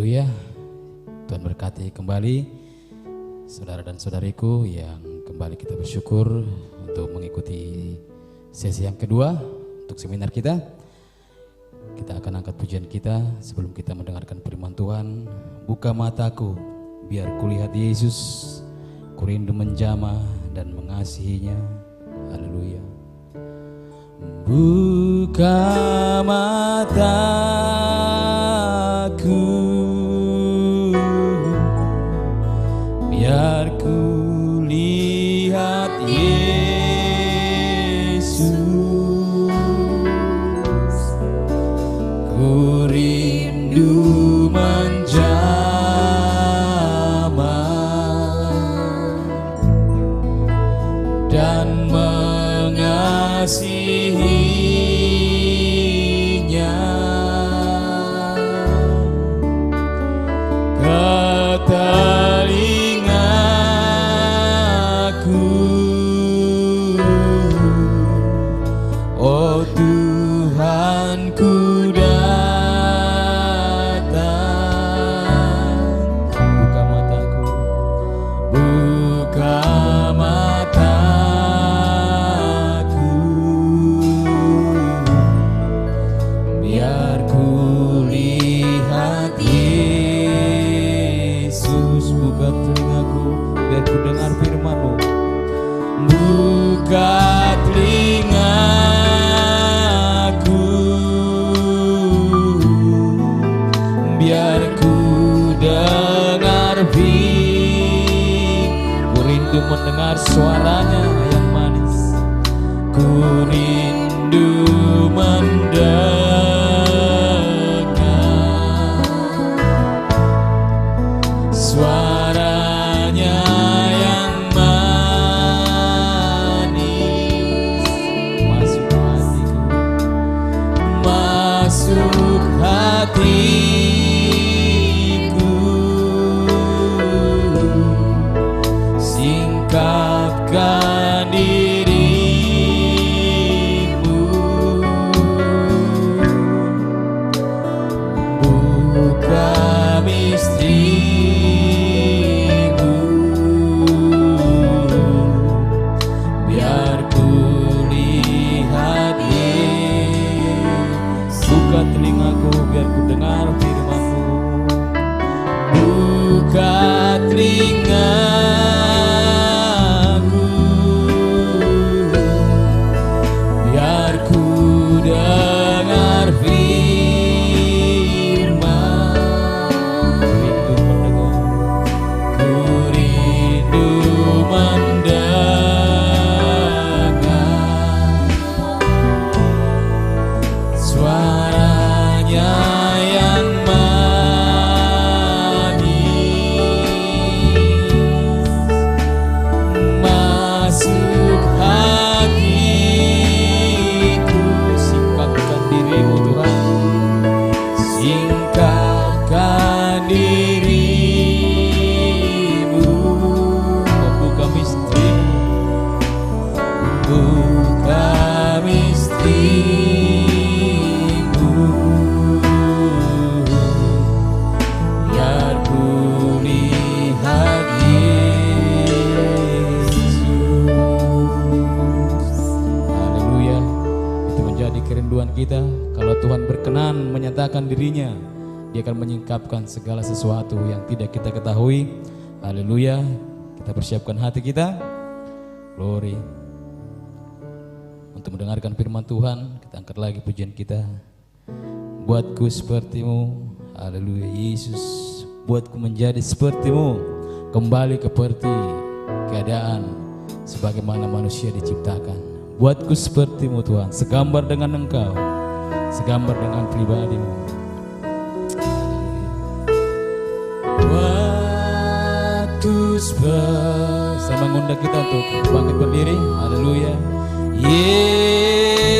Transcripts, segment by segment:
Haleluya. Tuhan berkati kembali saudara dan saudariku yang kembali kita bersyukur untuk mengikuti sesi yang kedua untuk seminar kita. Kita akan angkat pujian kita sebelum kita mendengarkan firman Tuhan. Buka mataku biar kulihat Yesus, kurindu menjamah dan mengasihinya. Haleluya. Buka mataku biar kulihat Yesus, kurindu menjamah dan mengasihinya. Ke telingaku, oh Tuhanku datang. Buka mataku, buka mataku biar kulihat Yesus. Buka telingaku biar ku dengar firman-Mu. Buka telingaku biar ku dengar firman. Ku rindu mendengar suaranya yang manis. Ku rindu mendengar suaranya yang manis. Masuk hatiku, masuk hatiku, singkapkan dirimu. Buka misterimu biar kulihat Yesus. Buka telingaku biar ku dengar firman-Mu. Buka telingaku biar ku dengar firman. Rindu mendengar, ku rindu mendengar suaranya yang manis. Masuk hatiku, singkapkan dirimu Tuhan, singkapkan dirimu. Buka misterimu, buka misterimu biar kulihat Yesus. Haleluya. Itu menjadi kerinduan kita. Kalau Tuhan berkenan menyatakan dirinya, Dia akan menyingkapkan segala sesuatu yang tidak kita ketahui. Haleluya. Kita persiapkan hati kita. Glory. Untuk mendengarkan firman Tuhan, kita angkat lagi pujian kita. Buatku seperti-Mu, haleluya Yesus. Buatku menjadi seperti-Mu, kembali seperti keadaan sebagaimana manusia diciptakan. Buatku seperti-Mu Tuhan, segambar dengan Engkau, segambar dengan pribadi-Mu. Buatku seperti, saya mengundang kita untuk bangkit berdiri. Haleluya.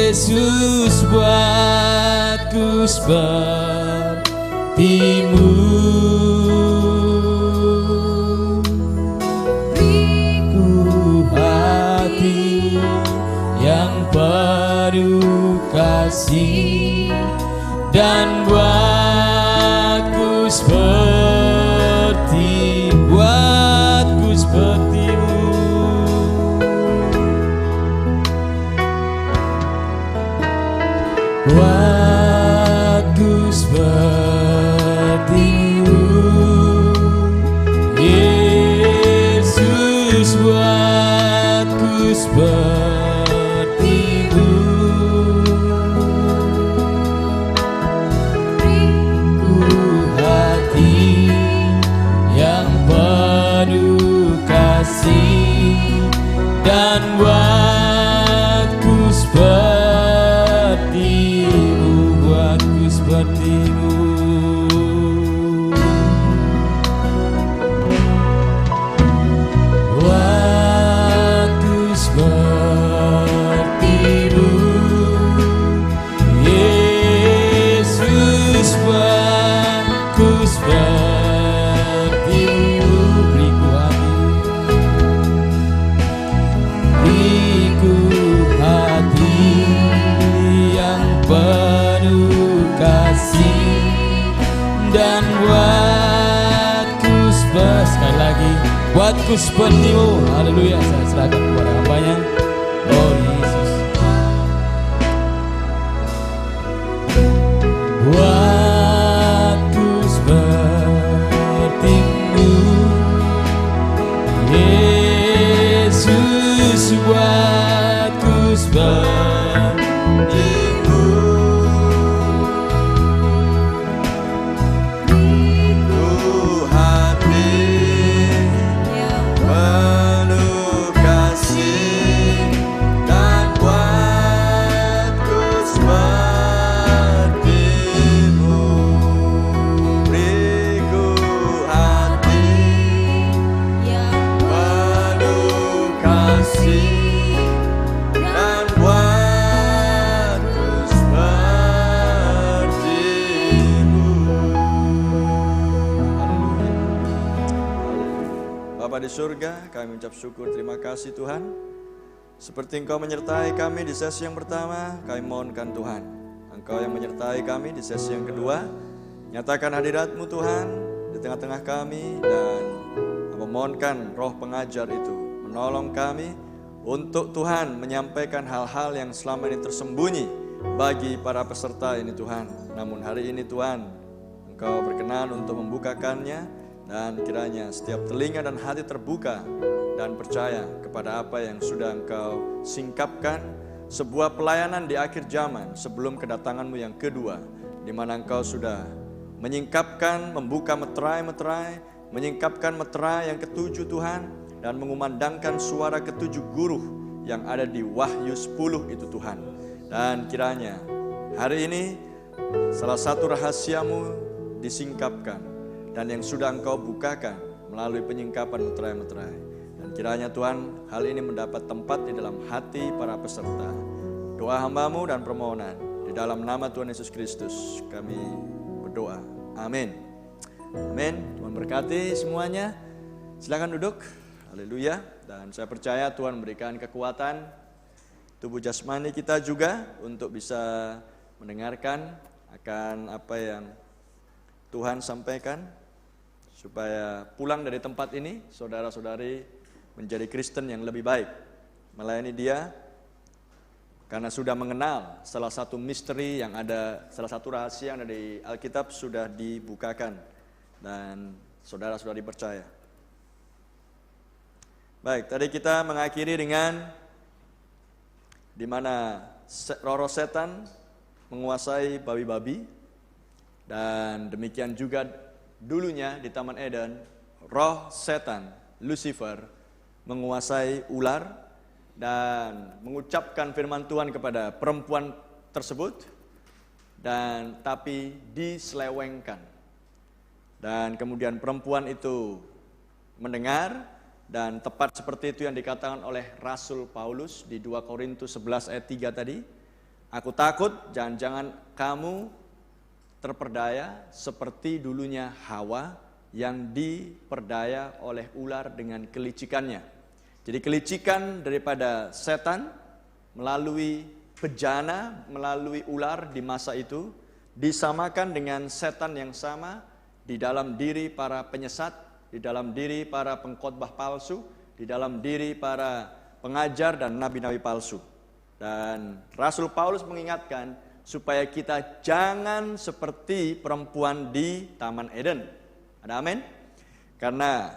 Yesus, buatku seperti-Mu, beriku hati yang penuh kasih dan buatku seperti Buatku seperti-Mu, Yesus, buatku seperti-Mu. Beriku hati yang penuh kasih dan buatku seperti-Mu, buatku seperti-Mu. Buatku seperti-Mu, Yesus, buatku seperti-Mu. Beriku hati yang penuh kasih dan buatku sekali lagi, buatku seperti-Mu. Haleluya, saya serahkan kepada hamba-Nya. Oh Yesus, buatku seperti-Mu, Yesus, buatku seperti-Mu. Beriku hati yang penuh kasih dan buatku seperti-Mu. Beriku hati yang penuh kasih dan buatku seperti-Mu. Bapa di surga, kami mengucap syukur, terima kasih Tuhan. Seperti Engkau menyertai kami di sesi yang pertama, kami mohonkan Tuhan, Engkau yang menyertai kami di sesi yang kedua. Nyatakan hadirat-Mu Tuhan di tengah-tengah kami, dan memohonkan roh pengajar itu menolong kami untuk Tuhan menyampaikan hal-hal yang selama ini tersembunyi bagi para peserta ini Tuhan. Namun hari ini Tuhan, Engkau berkenan untuk membukakannya, dan kiranya setiap telinga dan hati terbuka dan percaya kepada apa yang sudah Engkau singkapkan, sebuah pelayanan di akhir zaman sebelum kedatangan-Mu yang kedua, di mana Engkau sudah menyingkapkan, membuka meterai-meterai, menyingkapkan meterai yang ketujuh Tuhan, dan mengumandangkan suara ketujuh guru yang ada di Wahyu 10 itu Tuhan. Dan kiranya hari ini salah satu rahasia-Mu disingkapkan, dan yang sudah Engkau bukakan melalui penyingkapan meterai-meterai. Dan kiranya Tuhan, hal ini mendapat tempat di dalam hati para peserta. Doa hamba-Mu dan permohonan di dalam nama Tuhan Yesus Kristus kami berdoa. Amin. Amin. Tuhan berkati semuanya. Silakan duduk. Haleluya. Dan saya percaya Tuhan memberikan kekuatan tubuh jasmani kita juga untuk bisa mendengarkan akan apa yang Tuhan sampaikan, supaya pulang dari tempat ini saudara-saudari menjadi Kristen yang lebih baik, melayani Dia karena sudah mengenal salah satu misteri yang ada, salah satu rahasia yang ada di Alkitab sudah dibukakan, dan saudara-saudari percaya. Baik, tadi kita mengakhiri dengan di mana roh setan menguasai babi-babi, dan demikian juga dulunya di Taman Eden, roh setan, Lucifer, menguasai ular dan mengucapkan firman Tuhan kepada perempuan tersebut, dan tapi diselewengkan. Dan kemudian perempuan itu mendengar, dan tepat seperti itu yang dikatakan oleh Rasul Paulus di 2 Korintus 11 ayat 3 tadi. Aku takut jangan-jangan kamu terperdaya seperti dulunya Hawa yang diperdaya oleh ular dengan kelicikannya. Jadi kelicikan daripada setan melalui bejana, melalui ular di masa itu disamakan dengan setan yang sama di dalam diri para penyesat, di dalam diri para pengkhotbah palsu, di dalam diri para pengajar dan nabi-nabi palsu. Dan Rasul Paulus mengingatkan supaya kita jangan seperti perempuan di Taman Eden. Ada amin? Karena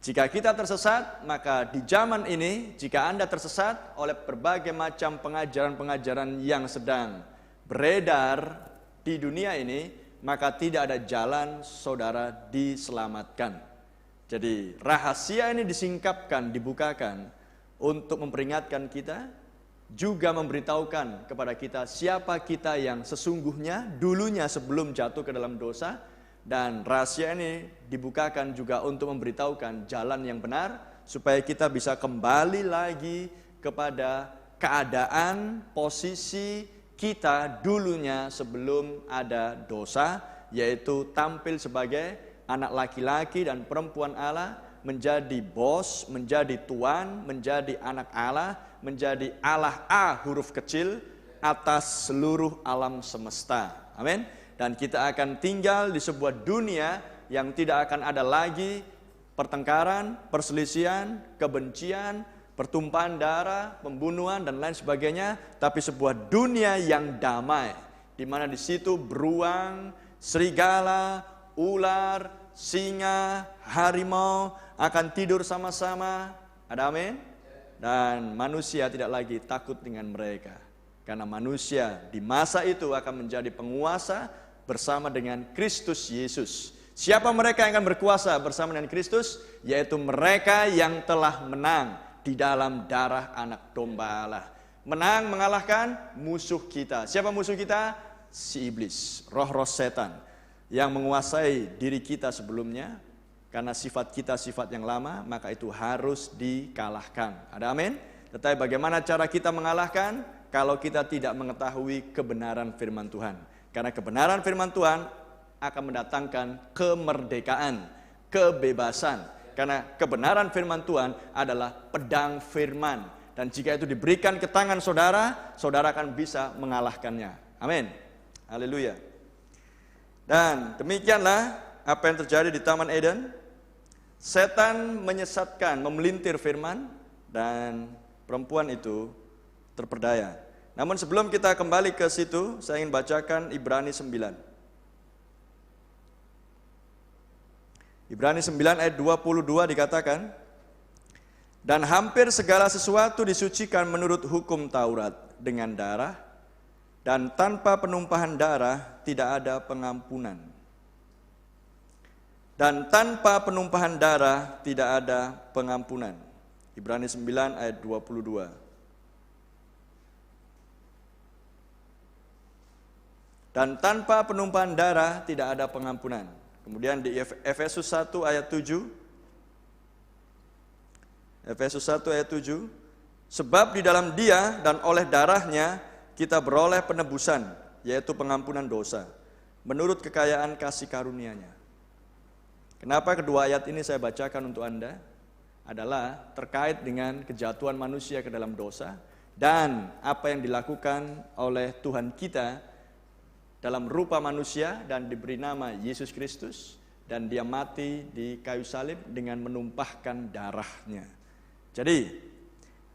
jika kita tersesat, maka di zaman ini, jika Anda tersesat oleh berbagai macam pengajaran-pengajaran yang sedang beredar di dunia ini, maka tidak ada jalan saudara diselamatkan. Jadi rahasia ini disingkapkan, dibukakan untuk memperingatkan kita, juga memberitahukan kepada kita siapa kita yang sesungguhnya dulunya sebelum jatuh ke dalam dosa. Dan rahasia ini dibukakan juga untuk memberitahukan jalan yang benar supaya kita bisa kembali lagi kepada keadaan posisi kita dulunya sebelum ada dosa, yaitu tampil sebagai anak laki-laki dan perempuan Allah, menjadi bos, menjadi tuan, menjadi anak Allah, menjadi Allah A huruf kecil atas seluruh alam semesta. Amin. Dan kita akan tinggal di sebuah dunia yang tidak akan ada lagi pertengkaran, perselisihan, kebencian, pertumpahan darah, pembunuhan dan lain sebagainya, tapi sebuah dunia yang damai, di mana di situ beruang, serigala, ular, singa, harimau akan tidur sama-sama. Ada amin? Dan manusia tidak lagi takut dengan mereka, karena manusia di masa itu akan menjadi penguasa bersama dengan Kristus Yesus. Siapa mereka yang akan berkuasa bersama dengan Kristus? Yaitu mereka yang telah menang di dalam darah anak domba Allah. Menang mengalahkan musuh kita. Siapa musuh kita? Si iblis, roh-roh setan yang menguasai diri kita sebelumnya. Karena sifat kita sifat yang lama, maka itu harus dikalahkan. Ada amin? Tetapi bagaimana cara kita mengalahkan? Kalau kita tidak mengetahui kebenaran firman Tuhan. Karena kebenaran firman Tuhan akan mendatangkan kemerdekaan, kebebasan. Karena kebenaran firman Tuhan adalah pedang firman. Dan jika itu diberikan ke tangan saudara, saudara akan bisa mengalahkannya. Amin. Haleluya. Dan demikianlah apa yang terjadi di Taman Eden. Setan menyesatkan, memelintir firman, dan perempuan itu terperdaya. Namun sebelum kita kembali ke situ, saya ingin bacakan Ibrani 9. Ibrani 9 ayat 22 dikatakan, dan hampir segala sesuatu disucikan menurut hukum Taurat dengan darah, dan tanpa penumpahan darah tidak ada pengampunan. Dan tanpa penumpahan darah tidak ada pengampunan. Ibrani 9 ayat 22. Dan tanpa penumpahan darah tidak ada pengampunan. Kemudian di Efesus 1 ayat 7. Efesus 1 ayat 7. Sebab di dalam Dia dan oleh darahnya kita beroleh penebusan, yaitu pengampunan dosa, menurut kekayaan kasih karunia-Nya. Kenapa kedua ayat ini saya bacakan untuk Anda? Adalah terkait dengan kejatuhan manusia ke dalam dosa dan apa yang dilakukan oleh Tuhan kita dalam rupa manusia dan diberi nama Yesus Kristus, dan dia mati di kayu salib dengan menumpahkan darahnya. Jadi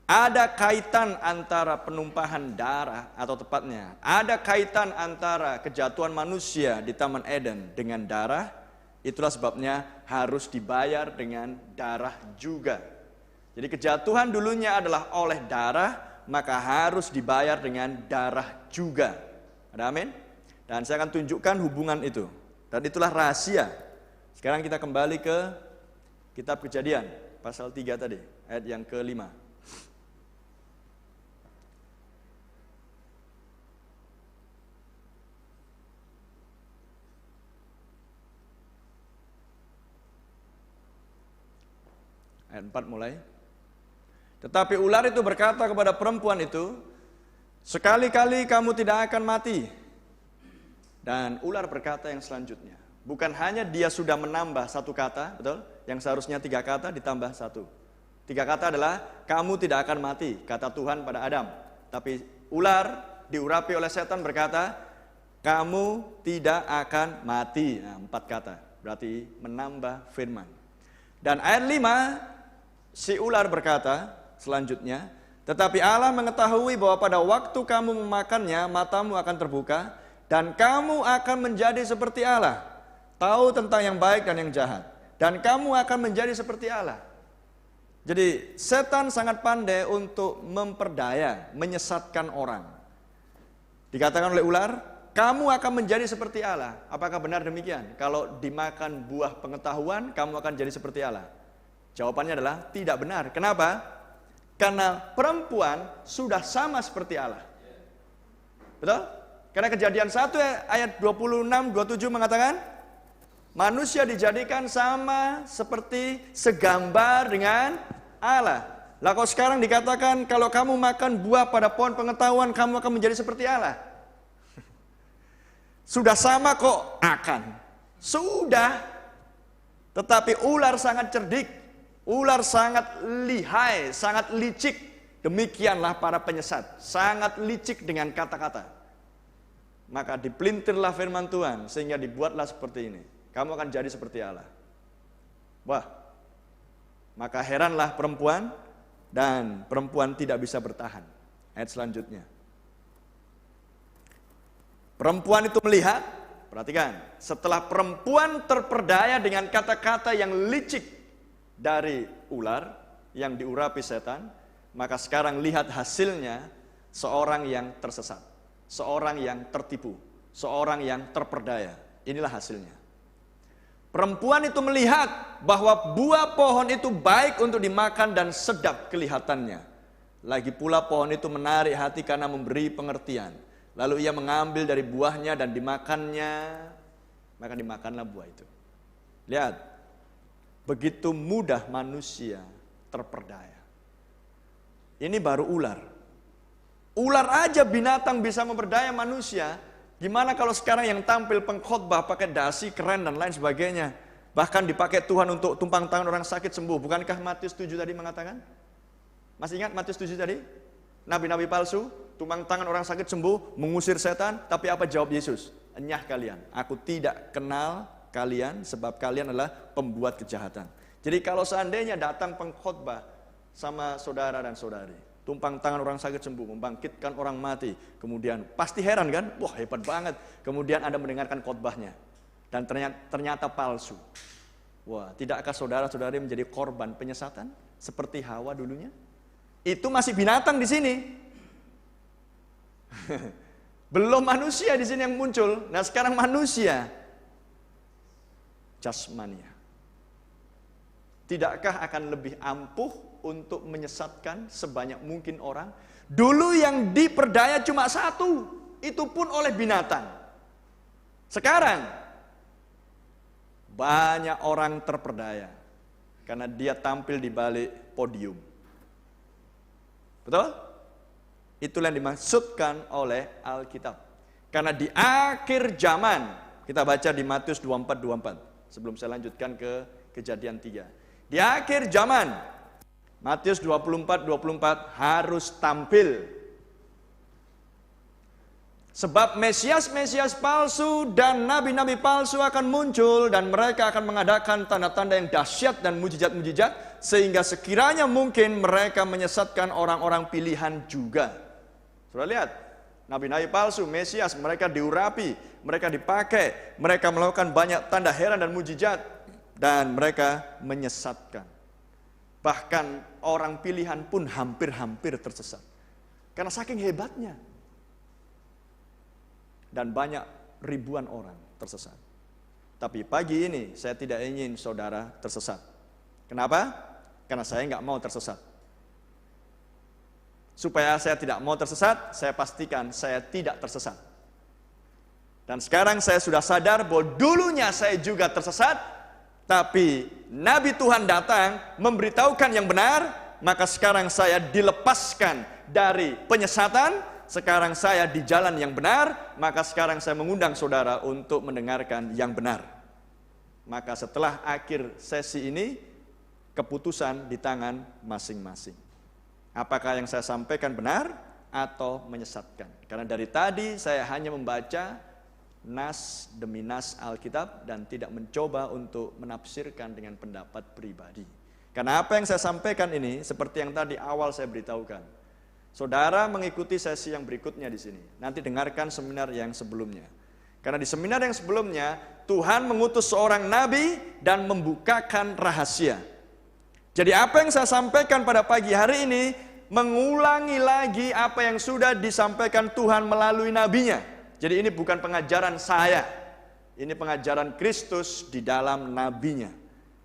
ada kaitan antara penumpahan darah, atau tepatnya ada kaitan antara kejatuhan manusia di Taman Eden dengan darah. Itulah sebabnya harus dibayar dengan darah juga. Jadi kejatuhan dulunya adalah oleh darah, maka harus dibayar dengan darah juga. Ada amin? Dan saya akan tunjukkan hubungan itu. Dan itulah rahasia. Sekarang kita kembali ke kitab Kejadian, pasal 3 tadi, ayat yang ke-5. Ayat 4 mulai. Tetapi ular itu berkata kepada perempuan itu, sekali-kali kamu tidak akan mati. Dan ular berkata yang selanjutnya, bukan hanya dia sudah menambah satu kata, betul? Yang seharusnya 3 kata ditambah 1. 3 kata adalah, kamu tidak akan mati, kata Tuhan pada Adam. Tapi ular diurapi oleh setan berkata, kamu tidak akan mati. Nah, 4 kata, berarti menambah firman. Dan ayat 5, si ular berkata selanjutnya, Tetapi Allah mengetahui bahwa pada waktu kamu memakannya, matamu akan terbuka, dan kamu akan menjadi seperti Allah, tahu tentang yang baik dan yang jahat. Dan kamu akan menjadi seperti Allah. Jadi setan sangat pandai untuk memperdaya, menyesatkan orang. Dikatakan oleh ular, kamu akan menjadi seperti Allah. Apakah benar demikian? Kalau dimakan buah pengetahuan, kamu akan jadi seperti Allah. Jawabannya adalah tidak benar. Kenapa? Karena perempuan sudah sama seperti Allah. Betul? Karena Kejadian 1 ayat 26-27 mengatakan, manusia dijadikan sama seperti segambar dengan Allah. Lah kok sekarang dikatakan kalau kamu makan buah pada pohon pengetahuan, kamu akan menjadi seperti Allah. Sudah sama kok akan. Sudah. Tetapi ular sangat cerdik. Ular sangat lihai, sangat licik. Demikianlah para penyesat, sangat licik dengan kata-kata. Maka dipelintirlah firman Tuhan, sehingga dibuatlah seperti ini. Kamu akan jadi seperti Allah. Wah, maka heranlah perempuan, dan perempuan tidak bisa bertahan. Ayat selanjutnya. Perempuan itu melihat, perhatikan, setelah perempuan terperdaya dengan kata-kata yang licik, dari ular yang diurapi setan, maka sekarang lihat hasilnya, seorang yang tersesat, seorang yang tertipu, seorang yang terperdaya. Inilah hasilnya. Perempuan itu melihat bahwa buah pohon itu baik untuk dimakan dan sedap kelihatannya. Lagi pula pohon itu menarik hati karena memberi pengertian. Lalu ia mengambil dari buahnya dan dimakannya, maka dimakanlah buah itu. Lihat. Begitu mudah manusia terperdaya. Ini baru ular. Ular aja binatang bisa memperdaya manusia. Gimana kalau sekarang yang tampil pengkhotbah pakai dasi keren dan lain sebagainya. Bahkan dipakai Tuhan untuk tumpang tangan orang sakit sembuh. Bukankah Matius 7 tadi mengatakan? Masih ingat Matius 7 tadi? Nabi-nabi palsu, tumpang tangan orang sakit sembuh, mengusir setan. Tapi apa jawab Yesus? Enyah kalian, aku tidak kenal kalian sebab kalian adalah pembuat kejahatan. Jadi kalau seandainya datang pengkhotbah sama saudara dan saudari, tumpang tangan orang sakit sembuh, membangkitkan orang mati, kemudian pasti heran kan? Wah, hebat banget. Kemudian Anda mendengarkan khotbahnya dan ternyata palsu. Wah, tidakkah saudara-saudari menjadi korban penyesatan seperti Hawa dulunya? Itu masih binatang di sini. Belum manusia di sini yang muncul. Nah, sekarang manusia jasmania. Tidakkah akan lebih ampuh untuk menyesatkan sebanyak mungkin orang? Dulu yang diperdaya cuma satu, itu pun oleh binatang. Sekarang banyak orang terperdaya karena dia tampil di balik podium. Betul? Itulah yang dimaksudkan oleh Alkitab. Karena di akhir zaman, kita baca di Matius 24:24. Sebelum saya lanjutkan ke Kejadian 3. Di akhir zaman, Matius 24:24 harus tampil. Sebab Mesias-Mesias palsu dan nabi-nabi palsu akan muncul dan mereka akan mengadakan tanda-tanda yang dahsyat dan mujizat-mujizat sehingga sekiranya mungkin mereka menyesatkan orang-orang pilihan juga. Sudah lihat, nabi-nabi palsu, Mesias, mereka diurapi, mereka dipakai, mereka melakukan banyak tanda heran dan mujizat dan mereka menyesatkan. Bahkan orang pilihan pun hampir-hampir tersesat. Karena saking hebatnya. Dan banyak ribuan orang tersesat. Tapi pagi ini saya tidak ingin saudara tersesat. Kenapa? Karena saya nggak mau tersesat. Supaya saya tidak mau tersesat, saya pastikan saya tidak tersesat. Dan sekarang saya sudah sadar bahwa dulunya saya juga tersesat, tapi Nabi Tuhan datang memberitahukan yang benar, maka sekarang saya dilepaskan dari penyesatan. Sekarang saya di jalan yang benar, maka sekarang saya mengundang saudara untuk mendengarkan yang benar. Maka setelah akhir sesi ini, keputusan di tangan masing-masing. Apakah yang saya sampaikan benar atau menyesatkan? Karena dari tadi saya hanya membaca nas demi nas Alkitab dan tidak mencoba untuk menafsirkan dengan pendapat pribadi. Karena apa yang saya sampaikan ini, seperti yang tadi awal saya beritahukan, Saudara mengikuti sesi yang berikutnya di sini. Nanti dengarkan seminar yang sebelumnya. Karena di seminar yang sebelumnya, Tuhan mengutus seorang nabi dan membukakan rahasia. Jadi apa yang saya sampaikan pada pagi hari ini, mengulangi lagi apa yang sudah disampaikan Tuhan melalui nabinya. Jadi ini bukan pengajaran saya. Ini pengajaran Kristus di dalam nabinya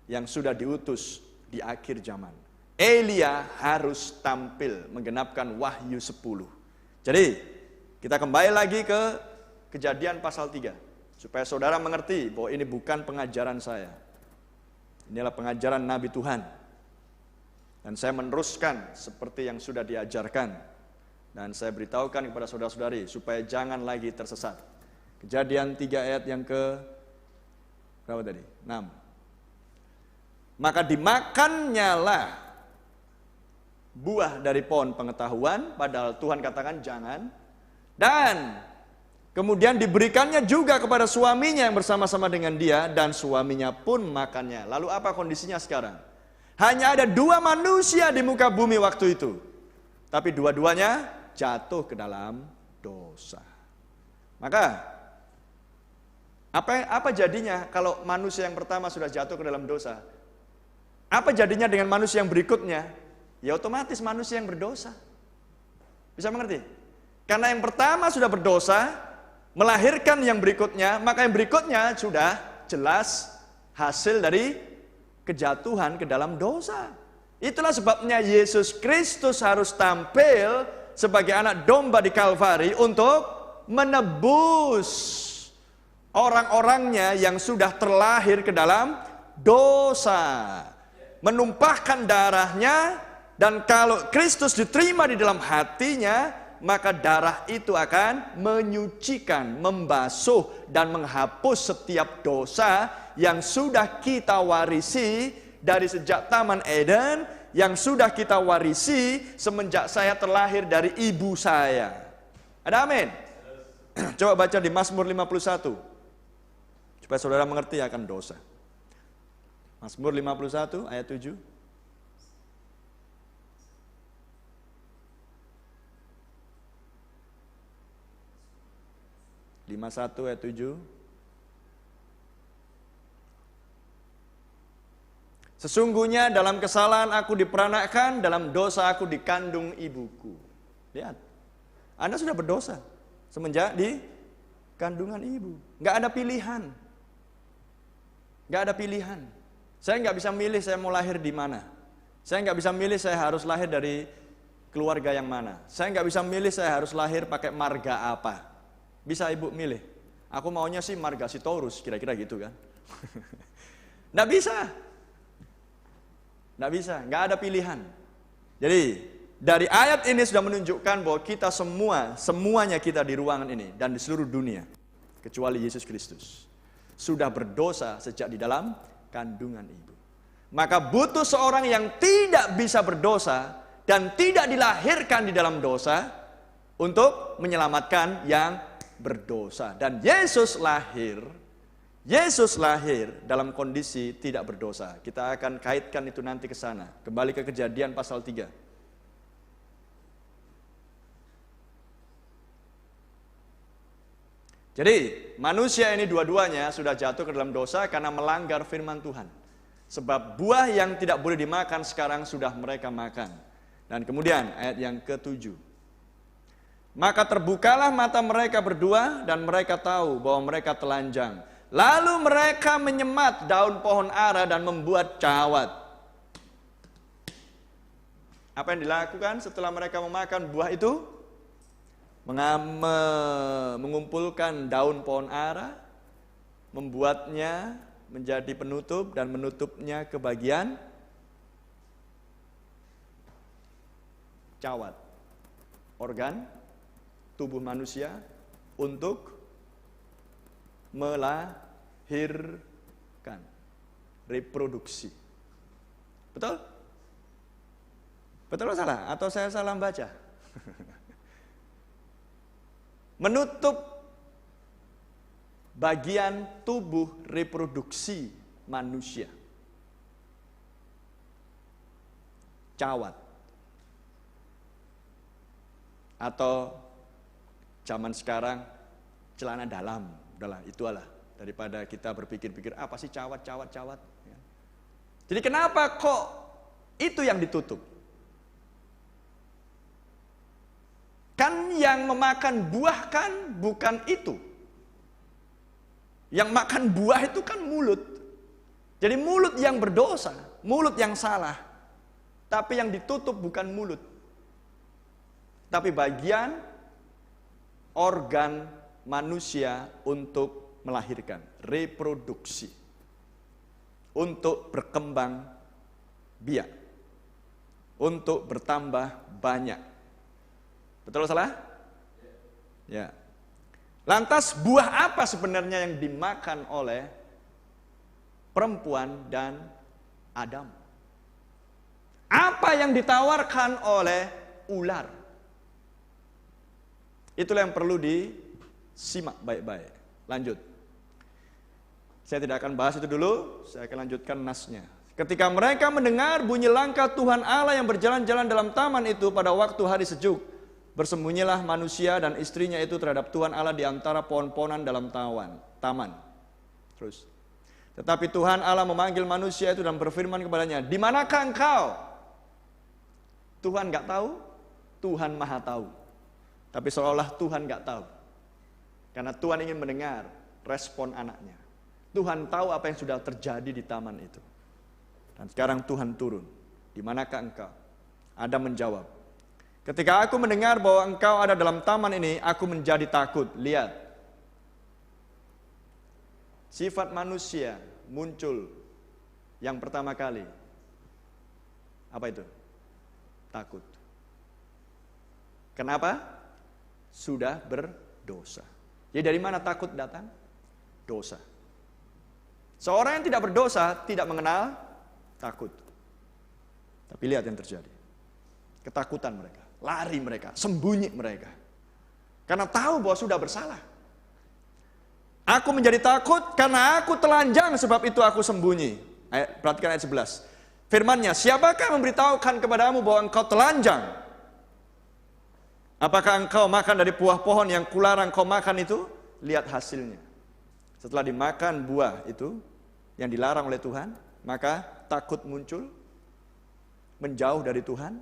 yang sudah diutus di akhir zaman. Elia harus tampil menggenapkan Wahyu 10. Jadi kita kembali lagi ke Kejadian pasal 3. Supaya saudara mengerti bahwa ini bukan pengajaran saya. Inilah pengajaran Nabi Tuhan. Dan saya meneruskan seperti yang sudah diajarkan. Dan saya beritahukan kepada saudara-saudari supaya jangan lagi tersesat. Kejadian 3 ayat yang ke berapa tadi? 6. Maka dimakannyalah buah dari pohon pengetahuan, padahal Tuhan katakan jangan. Dan kemudian diberikannya juga kepada suaminya yang bersama-sama dengan dia, dan suaminya pun makannya. Lalu apa kondisinya sekarang? Hanya ada 2 manusia di muka bumi waktu itu. Tapi dua-duanya jatuh ke dalam dosa. Maka apa jadinya kalau manusia yang pertama sudah jatuh ke dalam dosa? Apa jadinya dengan manusia yang berikutnya? Ya otomatis manusia yang berdosa. Bisa mengerti? Karena yang pertama sudah berdosa, melahirkan yang berikutnya, maka yang berikutnya sudah jelas hasil dari kejatuhan ke dalam dosa. Itulah sebabnya Yesus Kristus harus tampil sebagai anak domba di Kalvari untuk menebus orang-orangnya yang sudah terlahir ke dalam dosa. Menumpahkan darahnya, dan kalau Kristus diterima di dalam hatinya, maka darah itu akan menyucikan, membasuh, dan menghapus setiap dosa yang sudah kita warisi dari sejak Taman Eden, yang sudah kita warisi semenjak saya terlahir dari ibu saya. Ada amin? Coba baca di Mazmur 51, supaya saudara mengerti akan dosa. Mazmur 51 ayat 7. 51 ayat 7. Sesungguhnya dalam kesalahan aku diperanakkan, dalam dosa aku dikandung ibuku. Lihat, Anda sudah berdosa semenjak di kandungan ibu. Nggak ada pilihan. Nggak ada pilihan. Saya nggak bisa milih saya mau lahir di mana. Saya nggak bisa milih saya harus lahir dari keluarga yang mana. Saya nggak bisa milih saya harus lahir pakai marga apa. Bisa ibu milih? Aku maunya sih marga Sitorus, kira-kira gitu kan. Nggak bisa. Nggak bisa, nggak ada pilihan. Jadi dari ayat ini sudah menunjukkan bahwa kita semuanya kita di ruangan ini dan di seluruh dunia, kecuali Yesus Kristus, sudah berdosa sejak di dalam kandungan ibu. Maka butuh seorang yang tidak bisa berdosa dan tidak dilahirkan di dalam dosa untuk menyelamatkan yang berdosa. Dan Yesus lahir dalam kondisi tidak berdosa. Kita akan kaitkan itu nanti ke sana. Kembali ke Kejadian pasal 3. Jadi manusia ini dua-duanya sudah jatuh ke dalam dosa karena melanggar firman Tuhan. Sebab buah yang tidak boleh dimakan sekarang sudah mereka makan. Dan kemudian ayat yang ke-7. Maka terbukalah mata mereka berdua dan mereka tahu bahwa mereka telanjang. Lalu mereka menyemat daun pohon ara dan membuat cawat. Apa yang dilakukan setelah mereka memakan buah itu? Mengumpulkan daun pohon ara, membuatnya menjadi penutup dan menutupnya ke bagian cawat, organ tubuh manusia untuk melahirkan, reproduksi. Betul? Betul atau salah? Atau saya salah baca? Menutup bagian tubuh reproduksi manusia. Cawat. Atau zaman sekarang celana dalam, udahlah itulah, daripada kita berpikir-pikir apa sih cawat. Ya. Jadi kenapa kok itu yang ditutup? Kan yang memakan buah kan bukan itu. Yang makan buah itu kan mulut. Jadi mulut yang berdosa, mulut yang salah. Tapi yang ditutup bukan mulut, tapi bagian organ manusia untuk melahirkan, reproduksi, untuk berkembang biak, untuk bertambah banyak. Betul salah? Ya. Lantas buah apa sebenarnya yang dimakan oleh perempuan dan Adam? Apa yang ditawarkan oleh ular? Itulah yang perlu disimak baik-baik. Lanjut. Saya tidak akan bahas itu dulu, saya akan lanjutkan nasnya. Ketika mereka mendengar bunyi langkah Tuhan Allah yang berjalan-jalan dalam taman itu pada waktu hari sejuk, bersembunyilah manusia dan istrinya itu terhadap Tuhan Allah di antara pohon-pohonan dalam taman. Terus. Tetapi Tuhan Allah memanggil manusia itu dan berfirman kepadanya, "Di manakah engkau?" Tuhan nggak tahu, Tuhan maha tahu. Tapi seolah Tuhan nggak tahu. Karena Tuhan ingin mendengar respon anaknya. Tuhan tahu apa yang sudah terjadi di taman itu. Dan sekarang Tuhan turun. Di manakah engkau? Adam menjawab, "Ketika aku mendengar bahwa engkau ada dalam taman ini, aku menjadi takut." Lihat. Sifat manusia muncul yang pertama kali. Apa itu? Takut. Kenapa? Sudah berdosa. Jadi dari mana takut datang? Dosa. Seorang yang tidak berdosa tidak mengenal takut. Tapi lihat yang terjadi. Ketakutan mereka, lari mereka, sembunyi mereka. Karena tahu bahwa sudah bersalah. Aku menjadi takut karena aku telanjang, sebab itu aku sembunyi. Perhatikan ayat 11. Firman-Nya, "Siapakah memberitahukan kepadamu bahwa engkau telanjang? Apakah engkau makan dari buah pohon yang kularang kau makan itu?" Lihat hasilnya. Setelah dimakan buah itu yang dilarang oleh Tuhan, maka takut muncul, menjauh dari Tuhan,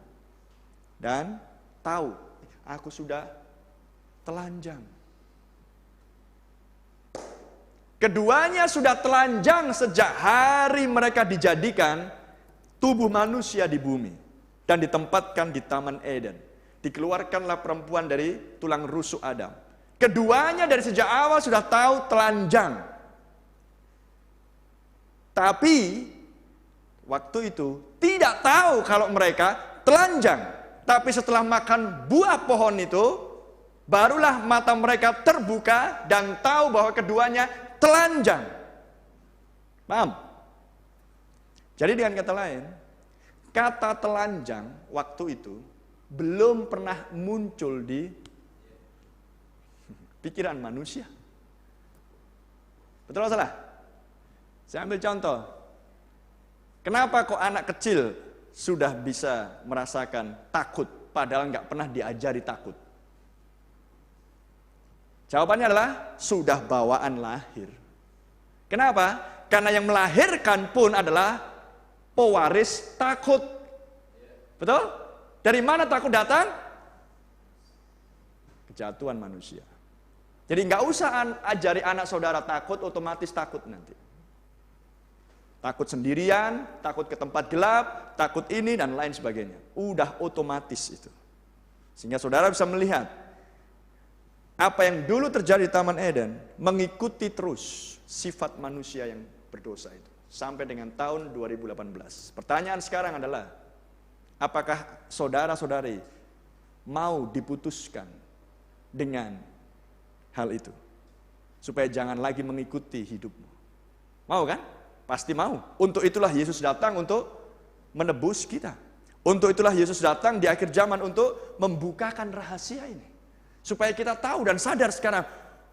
dan tahu, aku sudah telanjang. Keduanya sudah telanjang sejak hari mereka dijadikan tubuh manusia di bumi dan ditempatkan di Taman Eden. Dikeluarkanlah perempuan dari tulang rusuk Adam. Keduanya dari sejak awal sudah tahu telanjang. Tapi waktu itu tidak tahu kalau mereka telanjang. Tapi setelah makan buah pohon itu, barulah mata mereka terbuka dan tahu bahwa keduanya telanjang. Paham? Jadi dengan kata lain, kata telanjang waktu itu belum pernah muncul di pikiran manusia. Betul atau salah? Saya ambil contoh. Kenapa kok anak kecil sudah bisa merasakan takut padahal nggak pernah diajari takut? Jawabannya adalah sudah bawaan lahir. Kenapa? Karena yang melahirkan pun adalah pewaris takut. Betul? Dari mana takut datang? Kejatuhan manusia. Jadi nggak usah ajari anak saudara takut, otomatis takut nanti. Takut sendirian, takut ke tempat gelap, takut ini dan lain sebagainya. Udah otomatis itu. Sehingga saudara bisa melihat apa yang dulu terjadi di Taman Eden mengikuti terus sifat manusia yang berdosa itu sampai dengan tahun 2018. Pertanyaan sekarang adalah, apakah saudara-saudari mau diputuskan dengan hal itu supaya jangan lagi mengikuti hidupmu? Mau kan? Pasti mau. Untuk itulah Yesus datang untuk menebus kita. Untuk itulah Yesus datang di akhir zaman untuk membukakan rahasia ini. Supaya kita tahu dan sadar sekarang,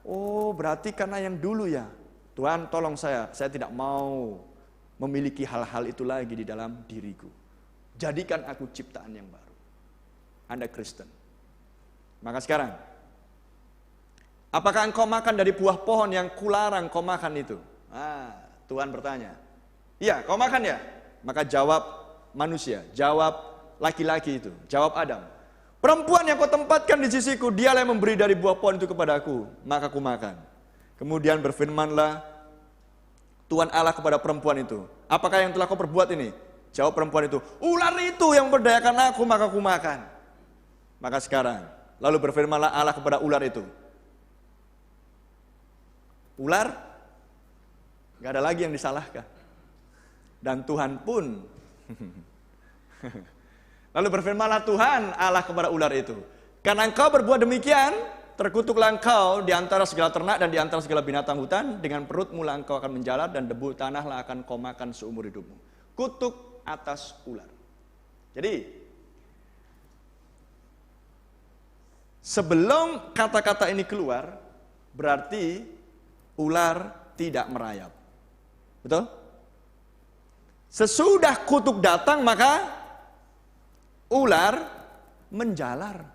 oh berarti karena yang dulu ya, Tuhan tolong saya tidak mau memiliki hal-hal itu lagi di dalam diriku. Jadikan aku ciptaan yang baru. Anda Kristen. Maka sekarang, apakah engkau makan dari buah pohon yang kularang kau makan itu? Tuhan bertanya. Iya, kau makan ya? Maka jawab manusia, jawab laki-laki itu, jawab Adam. Perempuan yang kau tempatkan di sisiku, dialah yang memberi dari buah pohon itu kepadaku, maka aku makan. Kemudian berfirmanlah Tuhan Allah kepada perempuan itu, apakah yang telah kau perbuat ini? Jawab perempuan itu, ular itu yang memberdayakan aku, maka aku makan. Maka sekarang, lalu berfirmanlah Allah kepada ular itu. Ular, gak ada lagi yang disalahkan. Dan Tuhan pun lalu berfirmanlah Tuhan Allah kepada ular itu, karena engkau berbuat demikian, terkutuklah engkau di antara segala ternak dan di antara segala binatang hutan, dengan perutmu lah engkau akan menjalar dan debu tanahlah akan kau makan seumur hidupmu. Kutuk atas ular. Jadi sebelum kata-kata ini keluar, berarti ular tidak merayap. Betul? Sesudah kutuk datang, maka ular menjalar.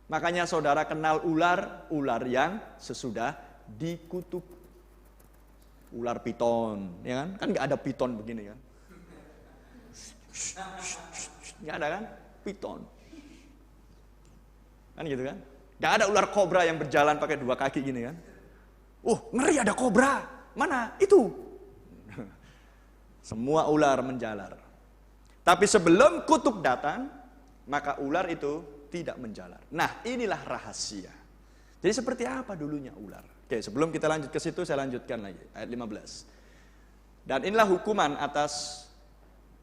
Makanya saudara kenal ular, ular yang sesudah dikutuk. Ular piton, ya kan? Kan nggak ada piton begini kan? Nggak ada kan? Piton. Kan gitu kan? Nggak ada ular kobra yang berjalan pakai dua kaki gini kan? Ngeri ada kobra. Mana? Itu. Semua ular menjalar. Tapi sebelum kutuk datang, maka ular itu tidak menjalar. Nah, inilah rahasia. Jadi seperti apa dulunya ular? Oke, sebelum kita lanjut ke situ, saya lanjutkan lagi. Ayat 15. Dan inilah hukuman atas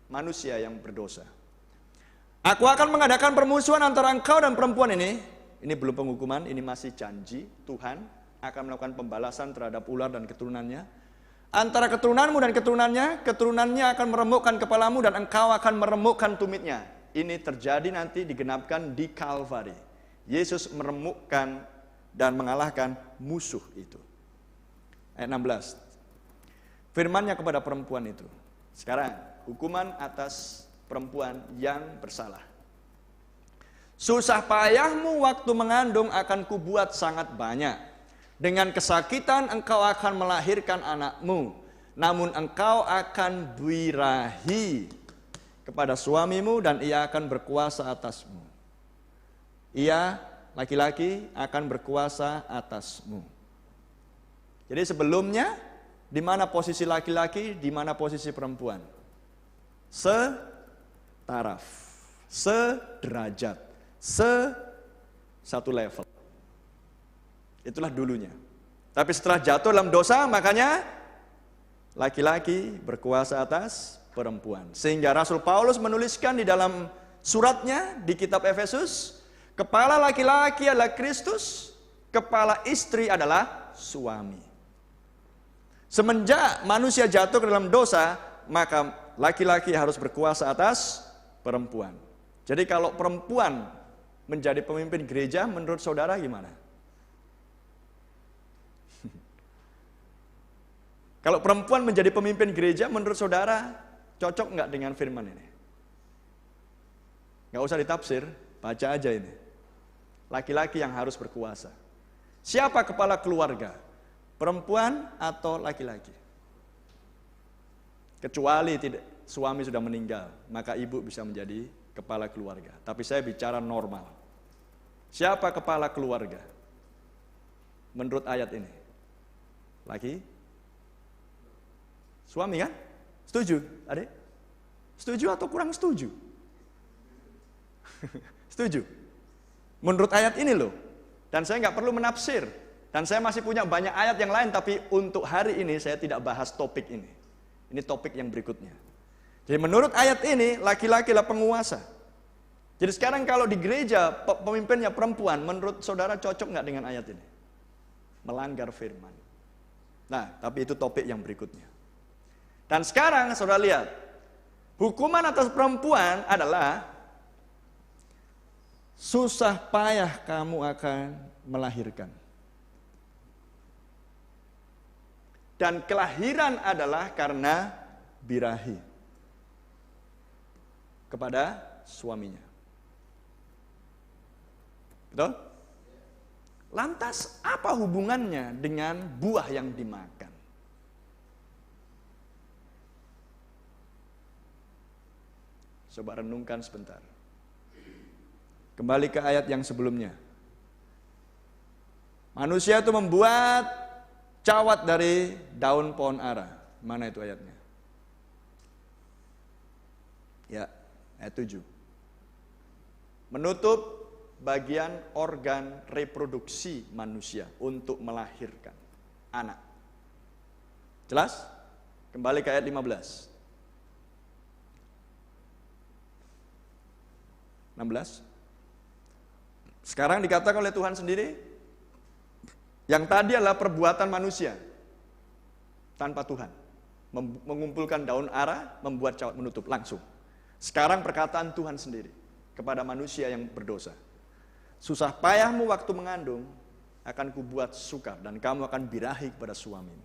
manusia yang berdosa. Aku akan mengadakan permusuhan antara engkau dan perempuan ini. Ini belum penghukuman, ini masih janji. Tuhan akan melakukan pembalasan terhadap ular dan keturunannya. Antara keturunanmu dan keturunannya akan meremukkan kepalamu dan engkau akan meremukkan tumitnya. Ini terjadi nanti digenapkan di Kalvari. Yesus meremukkan dan mengalahkan musuh itu. Ayat 16. Firman-Nya kepada perempuan itu. Sekarang, hukuman atas perempuan yang bersalah. Susah payahmu waktu mengandung akan kubuat sangat banyak. Dengan kesakitan engkau akan melahirkan anakmu, namun engkau akan birahi kepada suamimu dan ia akan berkuasa atasmu. Ia, laki-laki, akan berkuasa atasmu. Jadi sebelumnya, di mana posisi laki-laki, di mana posisi perempuan? Setaraf, sederajat, satu level. Itulah dulunya. Tapi setelah jatuh dalam dosa, makanya laki-laki berkuasa atas perempuan. Sehingga Rasul Paulus menuliskan di dalam suratnya di kitab Efesus, kepala laki-laki adalah Kristus, kepala istri adalah suami. Semenjak manusia jatuh ke dalam dosa, maka laki-laki harus berkuasa atas perempuan. Jadi kalau perempuan menjadi pemimpin gereja, menurut saudara gimana? Kalau perempuan menjadi pemimpin gereja, menurut saudara cocok nggak dengan firman ini? Nggak usah ditafsir, baca aja ini. Laki-laki yang harus berkuasa. Siapa kepala keluarga? Perempuan atau laki-laki? Kecuali tidak, suami sudah meninggal, maka ibu bisa menjadi kepala keluarga. Tapi saya bicara normal. Siapa kepala keluarga? Menurut ayat ini? Laki? Suami kan? Setuju, adik? Setuju atau kurang setuju? Setuju? Menurut ayat ini loh. Dan saya nggak perlu menafsir. Dan saya masih punya banyak ayat yang lain, tapi untuk hari ini saya tidak bahas topik ini. Ini topik yang berikutnya. Jadi menurut ayat ini, laki-laki adalah penguasa. Jadi sekarang kalau di gereja, pemimpinnya perempuan, menurut saudara cocok nggak dengan ayat ini? Melanggar firman. Nah, tapi itu topik yang berikutnya. Dan sekarang saudara lihat, hukuman atas perempuan adalah susah payah kamu akan melahirkan. Dan kelahiran adalah karena birahi kepada suaminya. Betul? Lantas apa hubungannya dengan buah yang dimakan? Coba renungkan sebentar. Kembali ke ayat yang sebelumnya. Manusia itu membuat cawat dari daun pohon ara. Mana itu ayatnya? Ya, ayat 7. Menutup bagian organ reproduksi manusia untuk melahirkan anak. Jelas? Kembali ke ayat 15. 16. Sekarang dikatakan oleh Tuhan sendiri, yang tadi adalah perbuatan manusia tanpa Tuhan. Mengumpulkan daun ara, membuat cawat menutup langsung. Sekarang perkataan Tuhan sendiri kepada manusia yang berdosa. Susah payahmu waktu mengandung akan kubuat sukar dan kamu akan birahi kepada suamimu.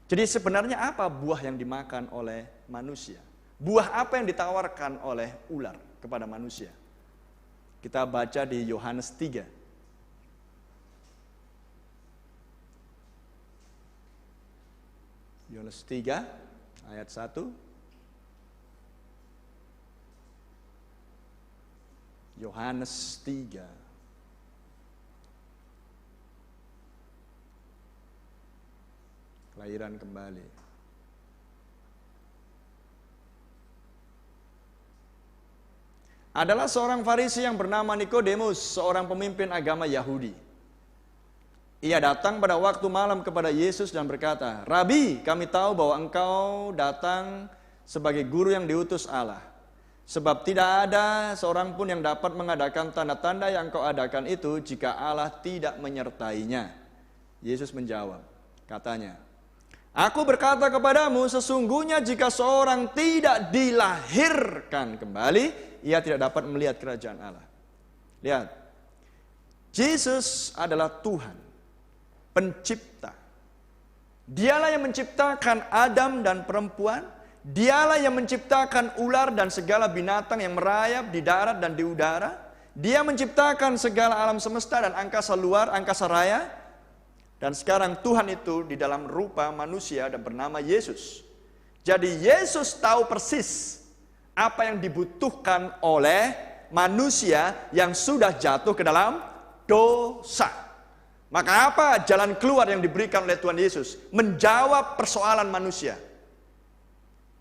Jadi sebenarnya apa buah yang dimakan oleh manusia? Buah apa yang ditawarkan oleh ular kepada manusia? Kita baca di Yohanes 3. Yohanes 3 ayat 1. Yohanes 3. Kelahiran kembali. Adalah seorang Farisi yang bernama Nikodemus, seorang pemimpin agama Yahudi. Ia datang pada waktu malam kepada Yesus dan berkata, "Rabi, kami tahu bahwa engkau datang sebagai guru yang diutus Allah. Sebab tidak ada seorang pun yang dapat mengadakan tanda-tanda yang kau adakan itu jika Allah tidak menyertainya." Yesus menjawab, katanya, "Aku berkata kepadamu, sesungguhnya jika seorang tidak dilahirkan kembali, ia tidak dapat melihat kerajaan Allah." Lihat, Yesus adalah Tuhan, pencipta. Dialah yang menciptakan Adam dan perempuan. Dialah yang menciptakan ular dan segala binatang yang merayap di darat dan di udara. Dia menciptakan segala alam semesta dan angkasa luar, angkasa raya. Dan sekarang Tuhan itu di dalam rupa manusia dan bernama Yesus. Jadi Yesus tahu persis apa yang dibutuhkan oleh manusia yang sudah jatuh ke dalam dosa. Maka apa jalan keluar yang diberikan oleh Tuhan Yesus? Menjawab persoalan manusia.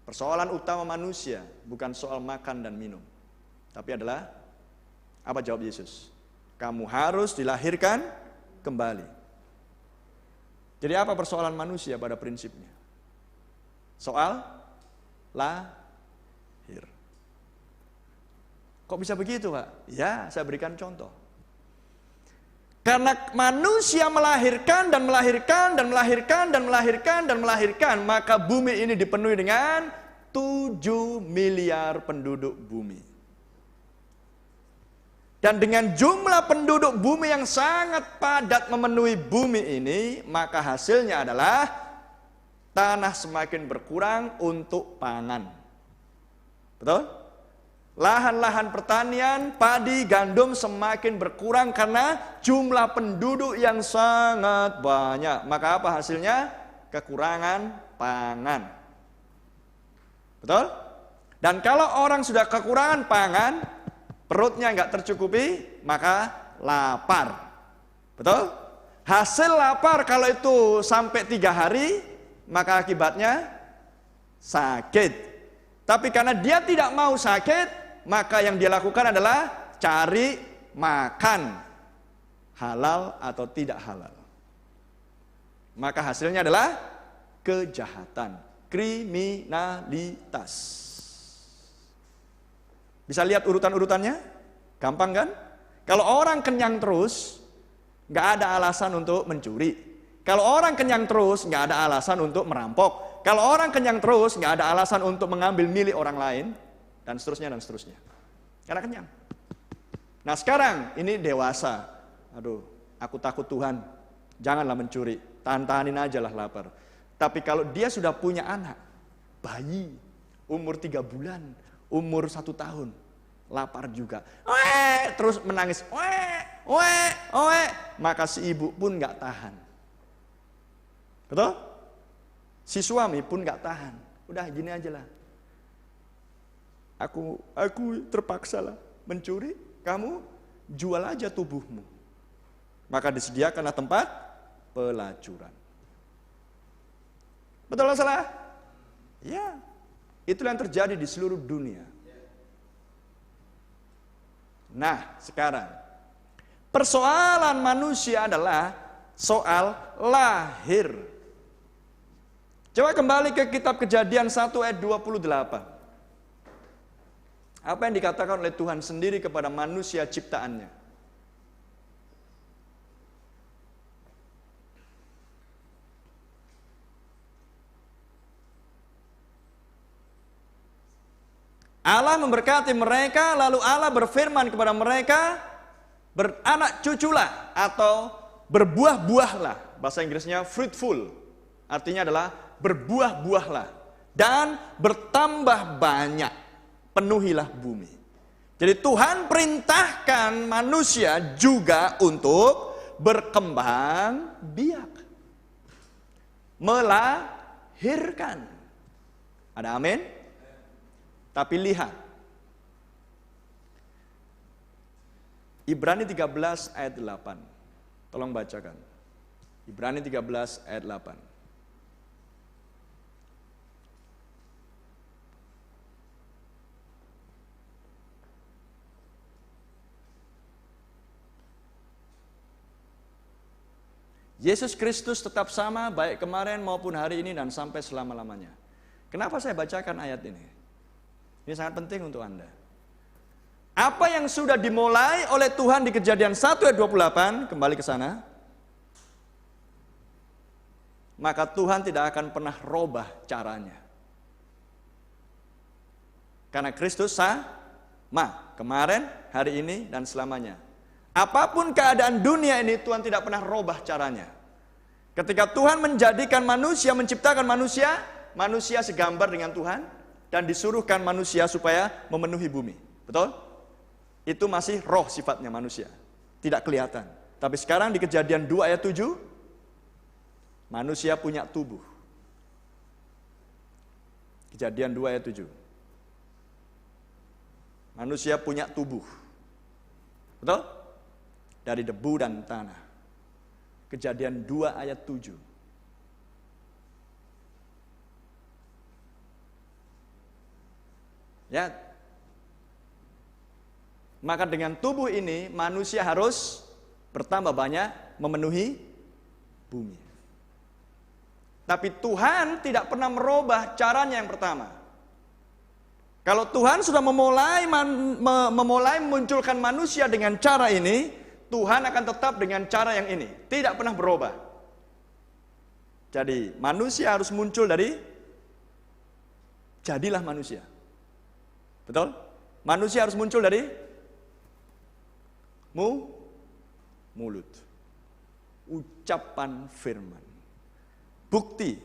Persoalan utama manusia bukan soal makan dan minum, tapi adalah apa jawab Yesus? Kamu harus dilahirkan kembali. Jadi apa persoalan manusia pada prinsipnya? Soal lahir. Kok bisa begitu, Pak? Ya, saya berikan contoh. Karena manusia melahirkan dan melahirkan dan melahirkan dan melahirkan dan melahirkan, maka bumi ini dipenuhi dengan 7 miliar penduduk bumi. Dan dengan jumlah penduduk bumi yang sangat padat memenuhi bumi ini, maka hasilnya adalah tanah semakin berkurang untuk pangan. Betul? Lahan-lahan pertanian, padi, gandum semakin berkurang karena jumlah penduduk yang sangat banyak. Maka apa hasilnya? Kekurangan pangan. Betul? Dan kalau orang sudah kekurangan pangan, perutnya nggak tercukupi, maka lapar. Betul? Hasil lapar kalau itu sampai 3 hari, maka akibatnya sakit. Tapi karena dia tidak mau sakit, maka yang dia lakukan adalah cari makan, halal atau tidak halal. Maka hasilnya adalah kejahatan, kriminalitas. Bisa lihat urutan-urutannya? Gampang kan? Kalau orang kenyang terus, nggak ada alasan untuk mencuri. Kalau orang kenyang terus, nggak ada alasan untuk merampok. Kalau orang kenyang terus, nggak ada alasan untuk mengambil milik orang lain. Dan seterusnya dan seterusnya. Karena kenyang. Nah sekarang ini dewasa. Aduh, aku takut Tuhan. Janganlah mencuri. Tahan-tahanin aja lah lapar. Tapi kalau dia sudah punya anak, bayi, umur 3 bulan, umur 1 tahun, lapar juga. Terus menangis. maka si ibu pun nggak tahan. Betul? Si suami pun nggak tahan. Udah gini aja lah. Aku terpaksa lah mencuri, kamu jual aja tubuhmu. Maka disediakanlah tempat pelacuran. Betul atau salah? Ya, itulah yang terjadi di seluruh dunia. Nah, sekarang persoalan manusia adalah soal lahir. Coba kembali ke kitab Kejadian 1 ayat 28. Apa yang dikatakan oleh Tuhan sendiri kepada manusia ciptaannya? Allah memberkati mereka, lalu Allah berfirman kepada mereka, beranak cuculah atau berbuah-buahlah. Bahasa Inggrisnya fruitful, artinya adalah berbuah-buahlah dan bertambah banyak, penuhilah bumi. Jadi Tuhan perintahkan manusia juga untuk berkembang biak, melahirkan. Ada amin? Tapi lihat, Ibrani 13 ayat 8. Tolong bacakan. Ibrani 13 ayat 8. Yesus Kristus tetap sama baik kemarin maupun hari ini dan sampai selama-lamanya. Kenapa saya bacakan ayat ini? Ini sangat penting untuk Anda. Apa yang sudah dimulai oleh Tuhan di Kejadian 1 ayat 28, kembali ke sana, maka Tuhan tidak akan pernah robah caranya. Karena Kristus sama, kemarin, hari ini, dan selamanya. Apapun keadaan dunia ini, Tuhan tidak pernah robah caranya. Ketika Tuhan menjadikan manusia, menciptakan manusia, manusia segambar dengan Tuhan, dan disuruhkan manusia supaya memenuhi bumi. Betul? Itu masih roh sifatnya manusia. Tidak kelihatan. Tapi sekarang di Kejadian 2 ayat 7, manusia punya tubuh. Kejadian 2 ayat 7. Manusia punya tubuh. Betul? Dari debu dan tanah. Kejadian 2 ayat 7. Ya. Maka dengan tubuh ini manusia harus bertambah banyak memenuhi bumi. Tapi Tuhan tidak pernah merubah caranya yang pertama. Kalau Tuhan sudah memulai memunculkan manusia dengan cara ini, Tuhan akan tetap dengan cara yang ini, tidak pernah berubah. Jadi manusia harus muncul dari jadilah manusia. Betul? Manusia harus muncul dari mulut. Ucapan firman. Bukti.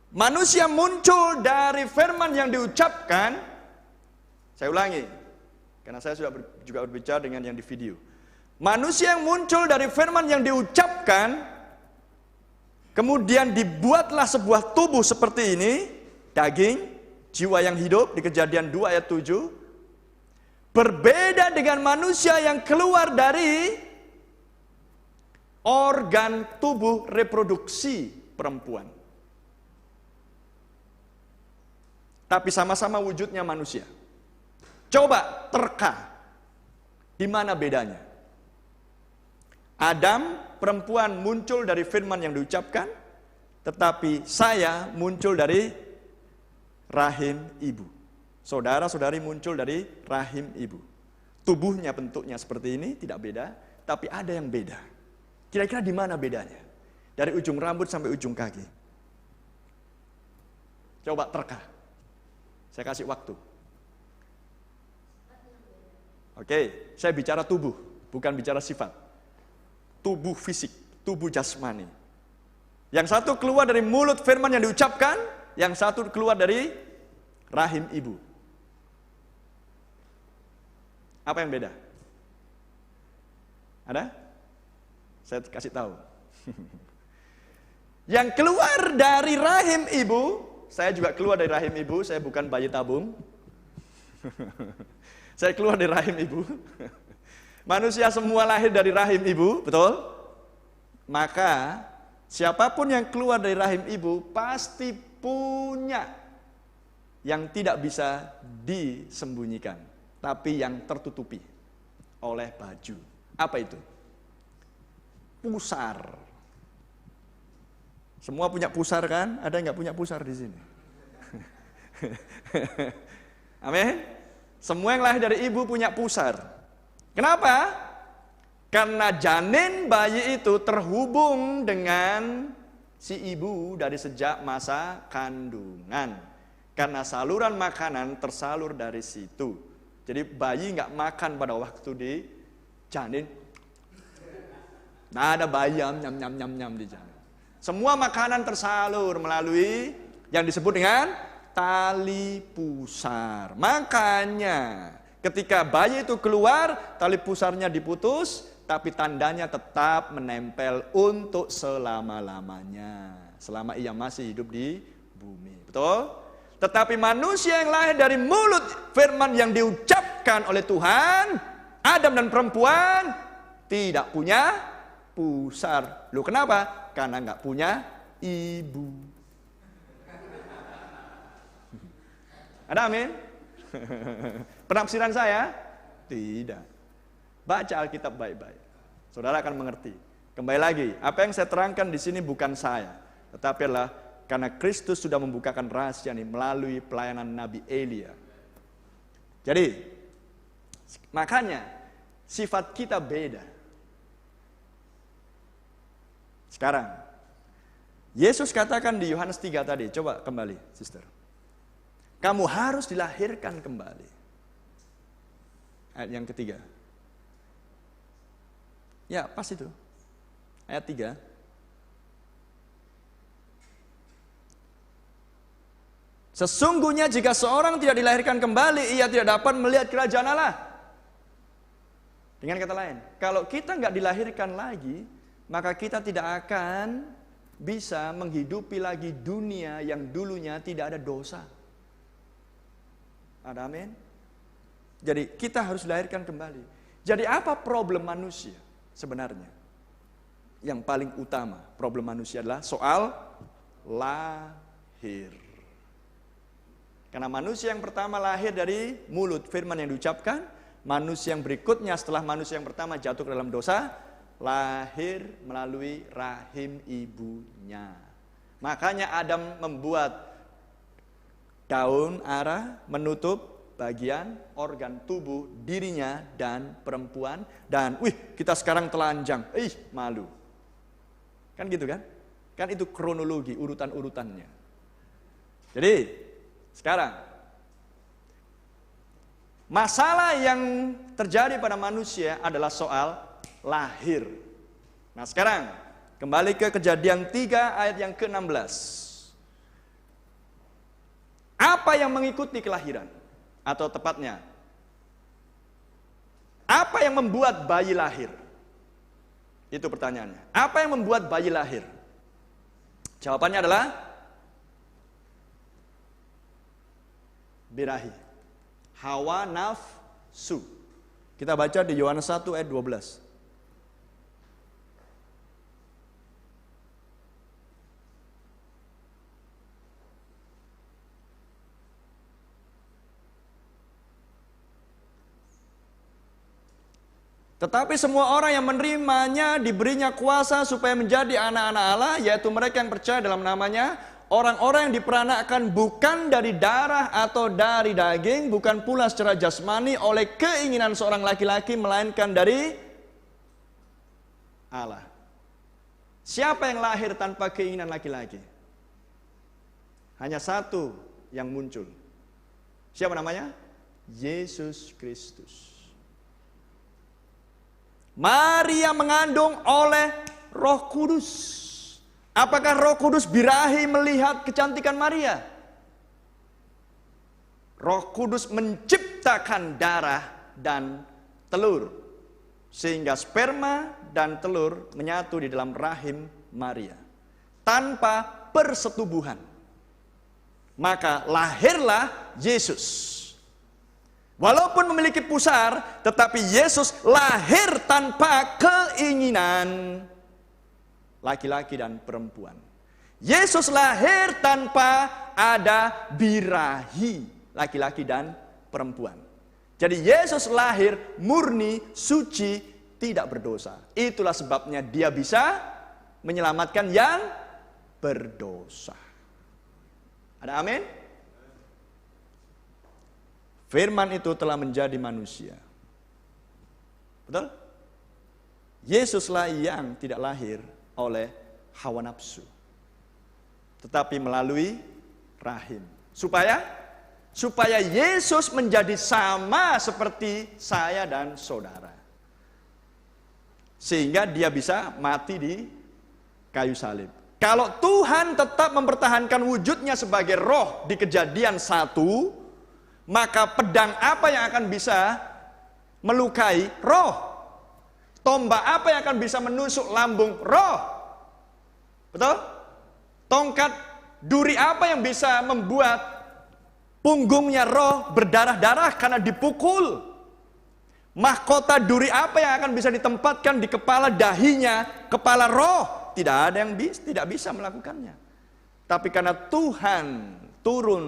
Manusia muncul dari firman yang diucapkan. Saya ulangi. Karena saya sudah juga berbicara dengan yang di video. Manusia yang muncul dari firman yang diucapkan. Kemudian dibuatlah sebuah tubuh seperti ini. Daging. Jiwa yang hidup di Kejadian 2 ayat 7 berbeda dengan manusia yang keluar dari organ tubuh reproduksi perempuan. Tapi sama-sama wujudnya manusia. Coba terka. Di mana bedanya? Adam, perempuan muncul dari firman yang diucapkan, tetapi saya muncul dari rahim ibu. Saudara-saudari muncul dari rahim ibu. Tubuhnya bentuknya seperti ini, tidak beda, tapi ada yang beda. Kira-kira di mana bedanya? Dari ujung rambut sampai ujung kaki. Coba terka. Saya kasih waktu. Oke, saya bicara tubuh, bukan bicara sifat. Tubuh fisik, tubuh jasmani. Yang satu keluar dari mulut firman yang diucapkan, yang satu keluar dari rahim ibu. Apa yang beda? Ada? Saya kasih tahu. Yang keluar dari rahim ibu, saya juga keluar dari rahim ibu, saya bukan bayi tabung. Saya keluar dari rahim ibu. Manusia semua lahir dari rahim ibu, betul? Maka siapapun yang keluar dari rahim ibu pasti punya yang tidak bisa disembunyikan, tapi yang tertutupi oleh baju. Apa itu? Pusar. Semua punya pusar kan? Ada yang nggak punya pusar di sini? Amin. Semua yang lahir dari ibu punya pusar. Kenapa? Karena janin bayi itu terhubung dengan si ibu dari sejak masa kandungan. Karena saluran makanan tersalur dari situ. Jadi bayi nggak makan pada waktu di janin. Nah, ada bayi nyam di janin. Semua makanan tersalur melalui yang disebut dengan tali pusar. Makanya ketika bayi itu keluar, tali pusarnya diputus, tapi tandanya tetap menempel untuk selama-lamanya. Selama ia masih hidup di bumi. Betul? Tetapi manusia yang lahir dari mulut firman yang diucapkan oleh Tuhan, Adam dan perempuan, tidak punya pusar. Loh kenapa? Karena nggak punya ibu. Ada amin? Penafsiran saya? Tidak. Baca Alkitab baik-baik. Saudara akan mengerti. Kembali lagi, apa yang saya terangkan di sini bukan saya, tetapi adalah karena Kristus sudah membukakan rahasia ini melalui pelayanan Nabi Elia. Jadi, makanya sifat kita beda. Sekarang, Yesus katakan di Yohanes 3 tadi, coba kembali, sister. Kamu harus dilahirkan kembali. Ayat yang ketiga. Ya, pas itu. Ayat 3. Sesungguhnya jika seorang tidak dilahirkan kembali, ia tidak dapat melihat kerajaan Allah. Dengan kata lain, kalau kita nggak dilahirkan lagi, maka kita tidak akan bisa menghidupi lagi dunia yang dulunya tidak ada dosa. Ada amin? Jadi kita harus dilahirkan kembali. Jadi apa problem manusia sebenarnya? Yang paling utama problem manusia adalah soal lahir. Karena manusia yang pertama lahir dari mulut firman yang diucapkan, manusia yang berikutnya setelah manusia yang pertama jatuh ke dalam dosa, lahir melalui rahim ibunya. Makanya Adam membuat daun ara menutup bagian organ tubuh dirinya dan perempuan. Dan kita sekarang telanjang, malu. Kan gitu kan? Kan itu kronologi, urutan-urutannya. Jadi sekarang masalah yang terjadi pada manusia adalah soal lahir. Nah sekarang kembali ke Kejadian 3 ayat yang ke-16. Apa yang mengikuti kelahiran? Atau tepatnya, apa yang membuat bayi lahir? Itu pertanyaannya. Apa yang membuat bayi lahir? Jawabannya adalah birahi. Hawa nafsu. Kita baca di Yohanes 1 ayat 12. Tetapi semua orang yang menerimanya diberinya kuasa supaya menjadi anak-anak Allah, yaitu mereka yang percaya dalam namanya, orang-orang yang diperanakkan bukan dari darah atau dari daging, bukan pula secara jasmani oleh keinginan seorang laki-laki, melainkan dari Allah. Siapa yang lahir tanpa keinginan laki-laki? Hanya satu yang muncul. Siapa namanya? Yesus Kristus. Maria mengandung oleh Roh Kudus. Apakah Roh Kudus birahi melihat kecantikan Maria? Roh Kudus menciptakan darah dan telur. Sehingga sperma dan telur menyatu di dalam rahim Maria tanpa persetubuhan. Maka lahirlah Yesus. Walaupun memiliki pusar, tetapi Yesus lahir tanpa keinginan laki-laki dan perempuan. Yesus lahir tanpa ada birahi laki-laki dan perempuan. Jadi Yesus lahir murni, suci, tidak berdosa. Itulah sebabnya dia bisa menyelamatkan yang berdosa. Ada amin? Firman itu telah menjadi manusia. Betul? Yesuslah yang tidak lahir oleh hawa nafsu, tetapi melalui rahim. Supaya Yesus menjadi sama seperti saya dan saudara. Sehingga dia bisa mati di kayu salib. Kalau Tuhan tetap mempertahankan wujudnya sebagai roh di Kejadian 1, maka pedang apa yang akan bisa melukai roh? Tombak apa yang akan bisa menusuk lambung roh? Betul? Tongkat duri apa yang bisa membuat punggungnya roh berdarah-darah karena dipukul? Mahkota duri apa yang akan bisa ditempatkan di kepala dahinya, kepala roh? Tidak ada yang tidak bisa melakukannya. Tapi karena Tuhan turun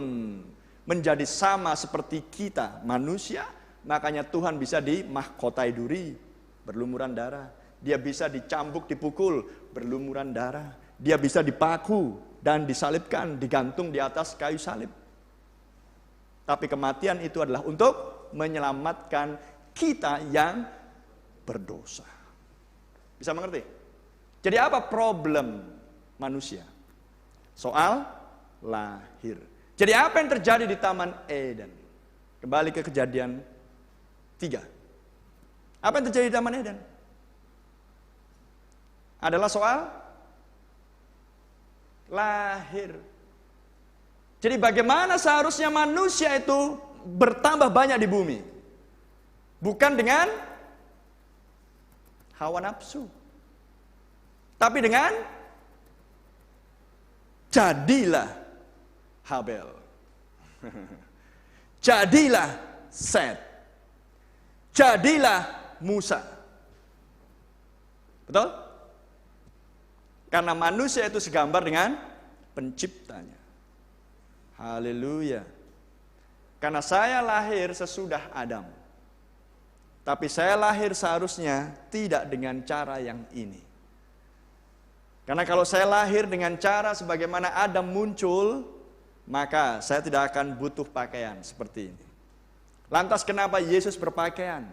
menjadi sama seperti kita manusia, makanya Tuhan bisa dimahkotai duri, berlumuran darah. Dia bisa dicambuk, dipukul, berlumuran darah. Dia bisa dipaku dan disalibkan, digantung di atas kayu salib. Tapi kematian itu adalah untuk menyelamatkan kita yang berdosa. Bisa mengerti? Jadi apa problem manusia? Soal lahir. Jadi apa yang terjadi di Taman Eden? Kembali ke Kejadian 3. Apa yang terjadi di Taman Eden? Adalah soal lahir. Jadi bagaimana seharusnya manusia itu bertambah banyak di bumi? Bukan dengan hawa nafsu, tapi dengan jadilah Habel, jadilah Set, jadilah Musa. Betul? Karena manusia itu segambar dengan penciptanya. Haleluya. Karena saya lahir sesudah Adam. Tapi saya lahir seharusnya tidak dengan cara yang ini. Karena kalau saya lahir dengan cara sebagaimana Adam muncul, maka saya tidak akan butuh pakaian seperti ini. Lantas kenapa Yesus berpakaian?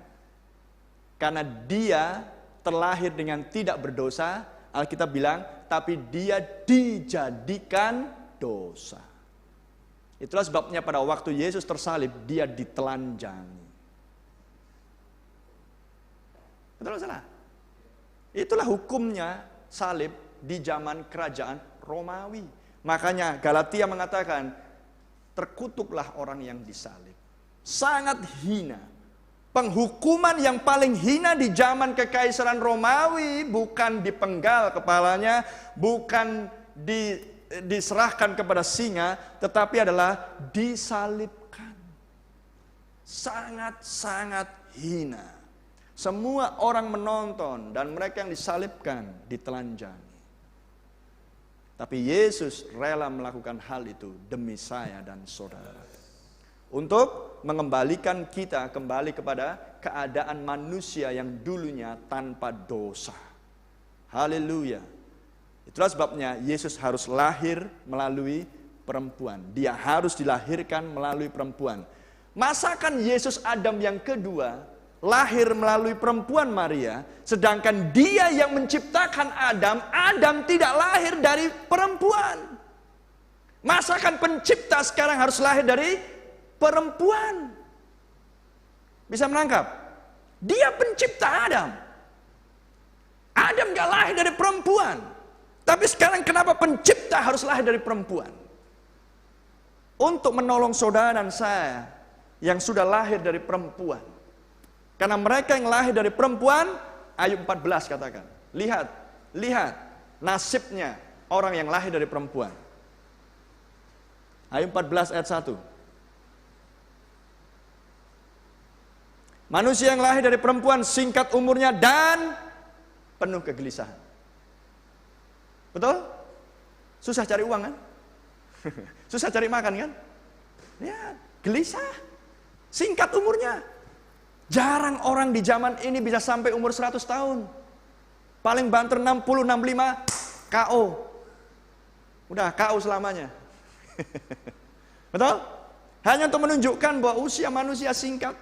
Karena dia terlahir dengan tidak berdosa. Alkitab bilang, tapi dia dijadikan dosa. Itulah sebabnya pada waktu Yesus tersalib, dia ditelanjangi. Betul salah? Itulah hukumnya salib di zaman kerajaan Romawi. Makanya Galatia mengatakan, terkutuklah orang yang disalib. Sangat hina. Penghukuman yang paling hina di zaman kekaisaran Romawi bukan dipenggal kepalanya, bukan diserahkan kepada singa, tetapi adalah disalibkan. Sangat-sangat hina. Semua orang menonton dan mereka yang disalibkan ditelanjangi. Tapi Yesus rela melakukan hal itu demi saya dan saudara. Untuk mengembalikan kita kembali kepada keadaan manusia yang dulunya tanpa dosa. Haleluya. Itulah sebabnya Yesus harus lahir melalui perempuan. Dia harus dilahirkan melalui perempuan. Masakan Yesus Adam yang kedua lahir melalui perempuan Maria, sedangkan dia yang menciptakan Adam, Adam tidak lahir dari perempuan. Masakan pencipta sekarang harus lahir dari perempuan? Bisa menangkap? Dia pencipta Adam. Adam gak lahir dari perempuan. Tapi sekarang kenapa pencipta harus lahir dari perempuan? Untuk menolong saudara dan saya yang sudah lahir dari perempuan. Karena mereka yang lahir dari perempuan, Ayub 14 katakan. Lihat nasibnya orang yang lahir dari perempuan. Ayub 14 ayat 1. Manusia yang lahir dari perempuan singkat umurnya dan penuh kegelisahan. Betul? Susah cari uang kan? Susah cari makan kan? Ya, gelisah. Singkat umurnya. Jarang orang di zaman ini bisa sampai umur 100 tahun. Paling banter 60, 65, KO. Udah KO selamanya. Betul? Hanya untuk menunjukkan bahwa usia manusia singkat.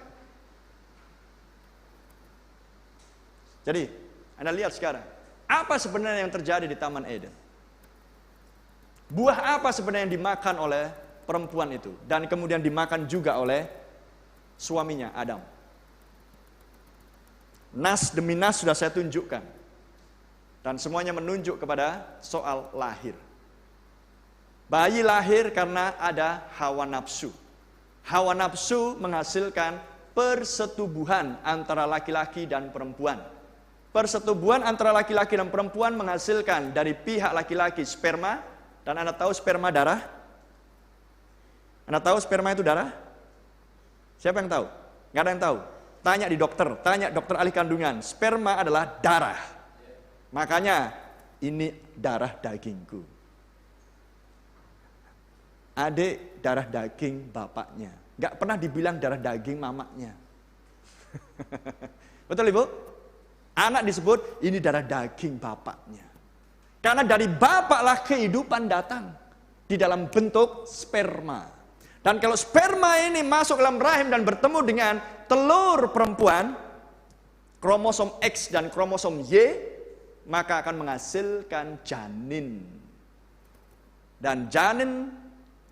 Jadi, Anda lihat sekarang. Apa sebenarnya yang terjadi di Taman Eden? Buah apa sebenarnya yang dimakan oleh perempuan itu? Dan kemudian dimakan juga oleh suaminya, Adam. Nas demi nas sudah saya tunjukkan. Dan semuanya menunjuk kepada soal lahir. Bayi lahir karena ada hawa nafsu. Hawa nafsu menghasilkan persetubuhan antara laki-laki dan perempuan. Persetubuhan antara laki-laki dan perempuan menghasilkan dari pihak laki-laki sperma. Dan Anda tahu sperma darah? Anda tahu sperma itu darah? Siapa yang tahu? Nggak ada yang tahu. Tanya di dokter, tanya dokter ahli kandungan. Sperma adalah darah. Makanya ini darah dagingku. Adik darah daging bapaknya. Nggak pernah dibilang darah daging mamanya. Betul Ibu? Anak disebut ini darah daging bapaknya. Karena dari bapaklah kehidupan datang. Di dalam bentuk sperma. Dan kalau sperma ini masuk dalam rahim dan bertemu dengan telur perempuan, kromosom X dan kromosom Y, maka akan menghasilkan janin. Dan janin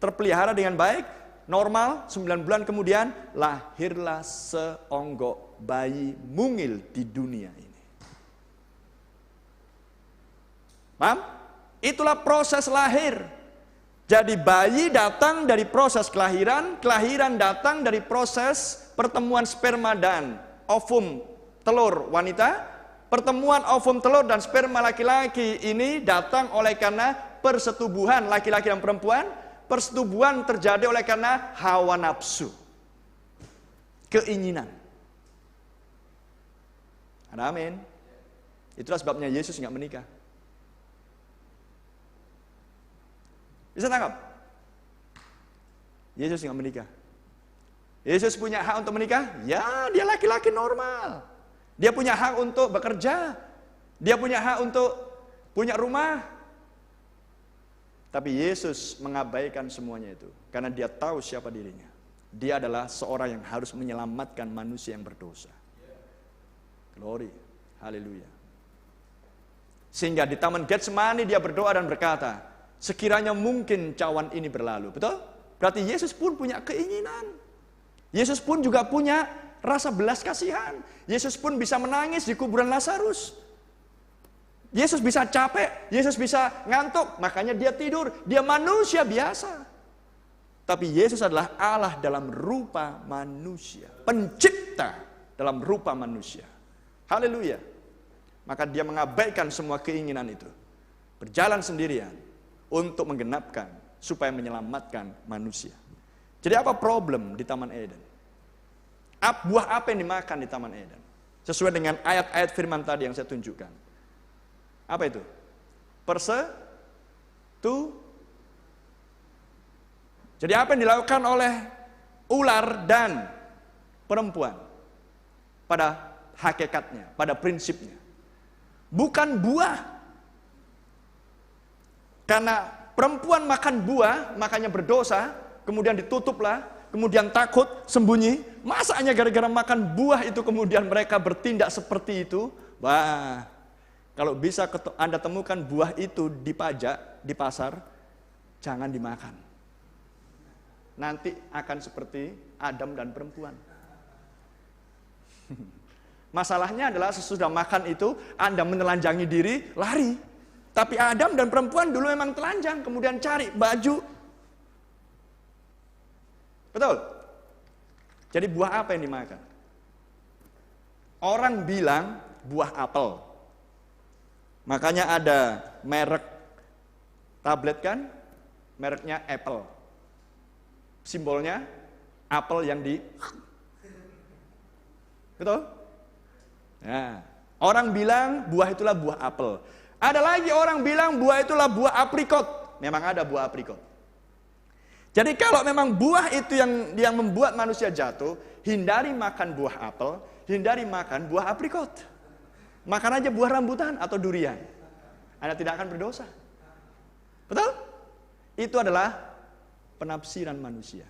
terpelihara dengan baik, normal, 9 bulan kemudian lahirlah seonggok bayi mungil di dunia ini. Paham? Itulah proses lahir. Jadi bayi datang dari proses kelahiran, kelahiran datang dari proses pertemuan sperma dan ovum telur wanita. Pertemuan ovum telur dan sperma laki-laki ini datang oleh karena persetubuhan laki-laki dan perempuan. Persetubuhan terjadi oleh karena hawa nafsu. Keinginan. Ada amin. Itulah sebabnya Yesus nggak menikah. Bisa tangkap? Yesus nggak menikah. Yesus punya hak untuk menikah? Ya, dia laki-laki normal. Dia punya hak untuk bekerja. Dia punya hak untuk punya rumah. Tapi Yesus mengabaikan semuanya itu. Karena dia tahu siapa dirinya. Dia adalah seorang yang harus menyelamatkan manusia yang berdosa. Glory. Haleluya. Sehingga di Taman Getsemani dia berdoa dan berkata, sekiranya mungkin cawan ini berlalu. Betul? Berarti Yesus pun punya keinginan. Yesus pun juga punya rasa belas kasihan. Yesus pun bisa menangis di kuburan Lazarus. Yesus bisa capek, Yesus bisa ngantuk, makanya dia tidur. Dia manusia biasa. Tapi Yesus adalah Allah dalam rupa manusia. Pencipta dalam rupa manusia. Haleluya. Maka dia mengabaikan semua keinginan itu. Berjalan sendirian. Untuk menggenapkan, supaya menyelamatkan manusia. Jadi apa problem di Taman Eden? Buah apa yang dimakan di Taman Eden? Sesuai dengan ayat-ayat firman tadi yang saya tunjukkan. Apa itu? Jadi apa yang dilakukan oleh ular dan perempuan? Pada hakikatnya, pada prinsipnya. Bukan buah. Karena perempuan makan buah, makanya berdosa, kemudian ditutuplah, kemudian takut, sembunyi. Masa hanya gara-gara makan buah itu kemudian mereka bertindak seperti itu? Wah, kalau bisa Anda temukan buah itu dipajak di pasar, jangan dimakan. Nanti akan seperti Adam dan perempuan. Masalahnya adalah sesudah makan itu, Anda menelanjangi diri, lari. Tapi Adam dan perempuan dulu memang telanjang, kemudian cari baju. Betul? Jadi buah apa yang dimakan? Orang bilang buah apel. Makanya ada merek tablet kan, mereknya Apple. Simbolnya apel yang di... Betul? Nah, orang bilang buah itulah buah apel. Ada lagi orang bilang buah itulah buah aprikot. Memang ada buah aprikot. Jadi kalau memang buah itu yang membuat manusia jatuh, hindari makan buah apel, hindari makan buah aprikot. Makan aja buah rambutan atau durian. Anda tidak akan berdosa. Betul? Itu adalah penafsiran manusia.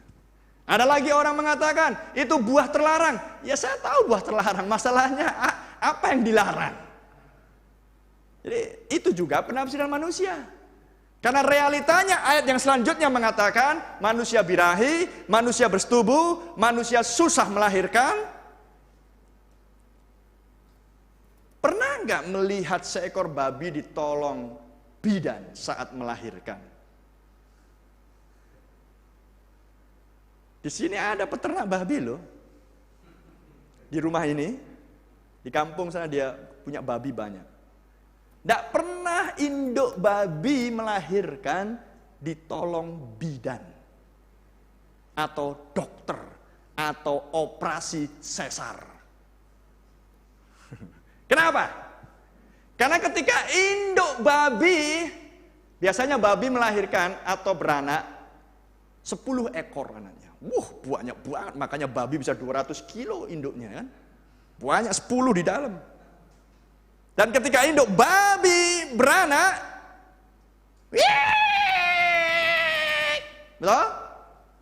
Ada lagi orang mengatakan, itu buah terlarang. Ya saya tahu buah terlarang, masalahnya apa yang dilarang? Jadi itu juga penafsiran manusia. Karena realitanya ayat yang selanjutnya mengatakan, manusia birahi, manusia bersetubuh, manusia susah melahirkan. Pernah nggak melihat seekor babi ditolong bidan saat melahirkan? Di sini ada peternak babi loh. Di rumah ini, di kampung sana dia punya babi banyak. Tidak pernah induk babi melahirkan ditolong bidan atau dokter atau operasi sesar. Kenapa? Karena ketika induk babi, biasanya babi melahirkan atau beranak 10 ekor anaknya. Banyak banget, makanya babi bisa 200 kilo induknya kan. Banyak 10 di dalam. Dan ketika induk babi beranak, betul?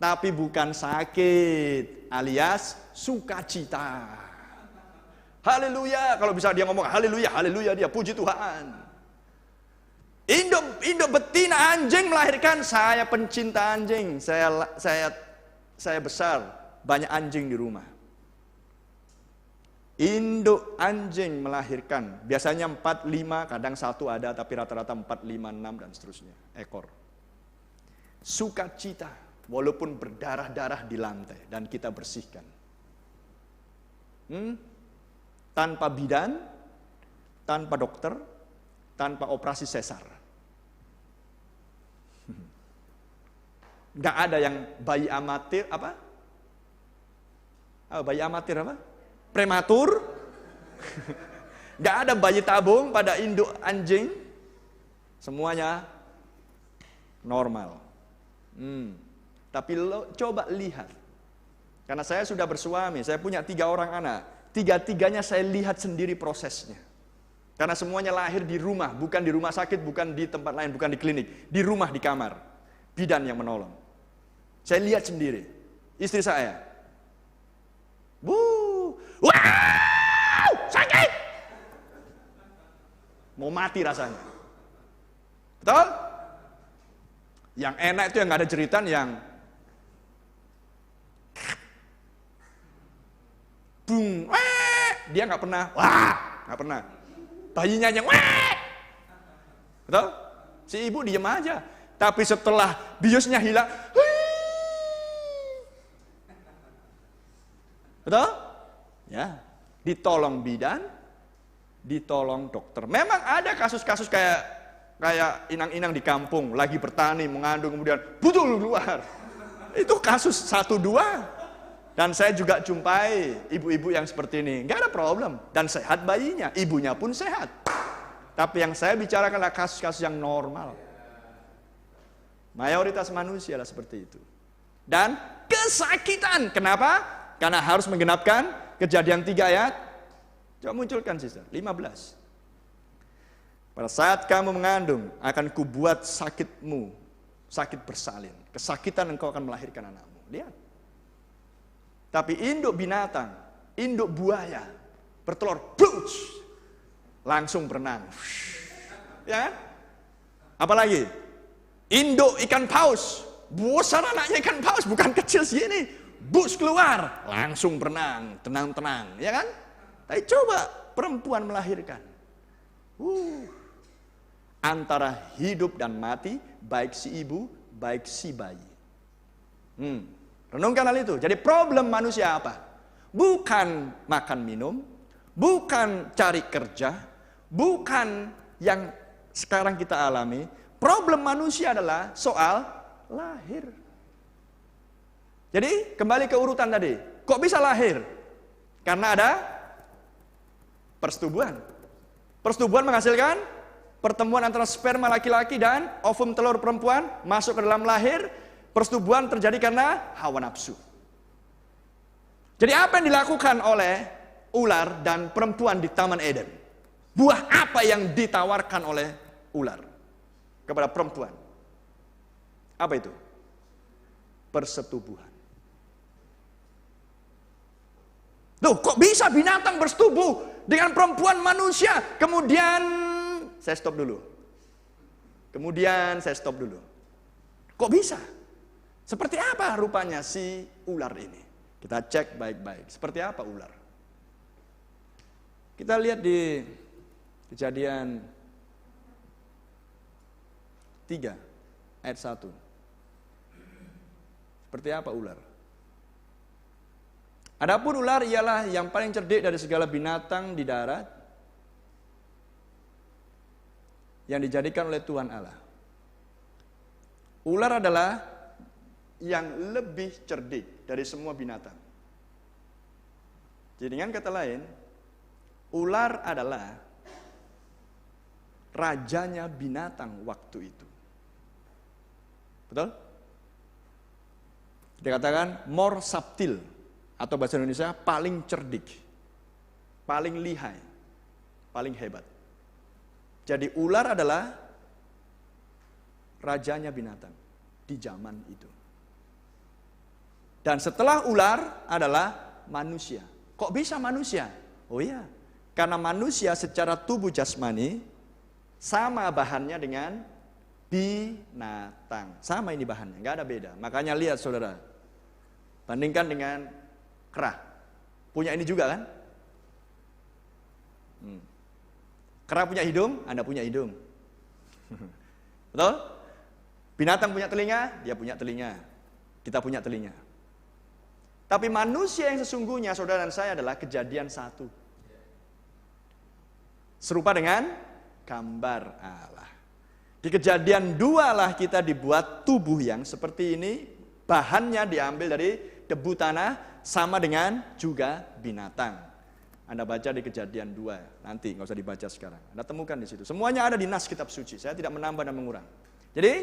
Tapi bukan sakit, alias sukacita. Haleluya, kalau bisa dia ngomong haleluya, haleluya dia puji Tuhan. Induk betina anjing melahirkan, saya pencinta anjing, saya besar, banyak anjing di rumah. Induk anjing melahirkan, biasanya 4, 5, kadang 1 ada, tapi rata-rata 4, 5, 6 dan seterusnya, ekor. Sukacita, walaupun berdarah-darah di lantai dan kita bersihkan. Tanpa bidan, tanpa dokter, tanpa operasi sesar. Nggak ada yang bayi amatir apa? Bayi amatir apa? Prematur. Nggak ada bayi tabung pada induk anjing. Semuanya normal. Tapi lo coba lihat. Karena saya sudah bersuami, saya punya 3 orang anak. 3-tiganya saya lihat sendiri prosesnya. Karena semuanya lahir di rumah, bukan di rumah sakit, bukan di tempat lain, bukan di klinik. Di rumah, di kamar. Bidan yang menolong. Saya lihat sendiri. Istri saya. Wow, sakit. Mau mati rasanya. Betul? Yang enak itu yang gak ada jeritan, yang bung, dia nggak pernah, nggak pernah. Bayinya yang betul? Si ibu diem aja. Tapi setelah biusnya hilang, betul? Ya, ditolong bidan, ditolong dokter. Memang ada kasus-kasus kayak inang-inang di kampung lagi bertani mengandung kemudian butul keluar. Itu kasus 1-2. Dan saya juga jumpai ibu-ibu yang seperti ini, nggak ada problem, dan sehat bayinya, ibunya pun sehat. Tapi yang saya bicarakan adalah kasus-kasus yang normal. Mayoritas manusia adalah seperti itu. Dan kesakitan, kenapa? Karena harus menggenapkan Kejadian 3 ayat. Coba munculkan sister, 15. Pada saat kamu mengandung, akan kubuat sakitmu, sakit bersalin. Kesakitan engkau akan melahirkan anakmu. Lihat. Tapi induk binatang, induk buaya, bertelur, langsung berenang. Ya kan? Apalagi? Induk ikan paus, besar anaknya ikan paus, bukan kecil segini. Bus keluar, langsung berenang, tenang-tenang. Ya kan? Tapi coba perempuan melahirkan. Antara hidup dan mati, baik si ibu, baik si bayi. Renungkan hal itu. Jadi problem manusia apa? Bukan makan minum, bukan cari kerja, bukan yang sekarang kita alami. Problem manusia adalah soal lahir. Jadi kembali ke urutan tadi. Kok bisa lahir? Karena ada persetubuhan. Persetubuhan menghasilkan pertemuan antara sperma laki-laki dan ovum telur perempuan masuk ke dalam lahir. Persetubuhan terjadi karena hawa nafsu. Jadi apa yang dilakukan oleh ular dan perempuan di Taman Eden? Buah apa yang ditawarkan oleh ular kepada perempuan? Apa itu? Persetubuhan. Loh, kok bisa binatang bersetubuh dengan perempuan manusia? Kemudian saya stop dulu. Kok bisa? Seperti apa rupanya si ular ini? Kita cek baik-baik. Seperti apa ular? Kita lihat di Kejadian 3 ayat 1. Seperti apa ular? Adapun ular ialah yang paling cerdik dari segala binatang di darat yang dijadikan oleh Tuhan Allah. Ular adalah yang lebih cerdik dari semua binatang. Jadi dengan kata lain, ular adalah rajanya binatang waktu itu. Betul? Dikatakan more subtil, atau bahasa Indonesia paling cerdik, paling lihai, paling hebat. Jadi ular adalah rajanya binatang di zaman itu. Dan setelah ular adalah manusia. Kok bisa manusia? Oh iya, karena manusia secara tubuh jasmani sama bahannya dengan binatang. Sama ini bahannya, nggak ada beda. Makanya lihat saudara, bandingkan dengan kera. Punya ini juga kan? Kera punya hidung, Anda punya hidung. Betul? Binatang punya telinga, dia punya telinga. Kita punya telinga. Tapi manusia yang sesungguhnya, saudara dan saya, adalah Kejadian 1. Serupa dengan gambar Allah. Di Kejadian 2 lah kita dibuat tubuh yang seperti ini. Bahannya diambil dari debu tanah, sama dengan juga binatang. Anda baca di Kejadian 2, nanti nggak usah dibaca sekarang. Anda temukan di situ. Semuanya ada di nas kitab suci. Saya tidak menambah dan mengurang. Jadi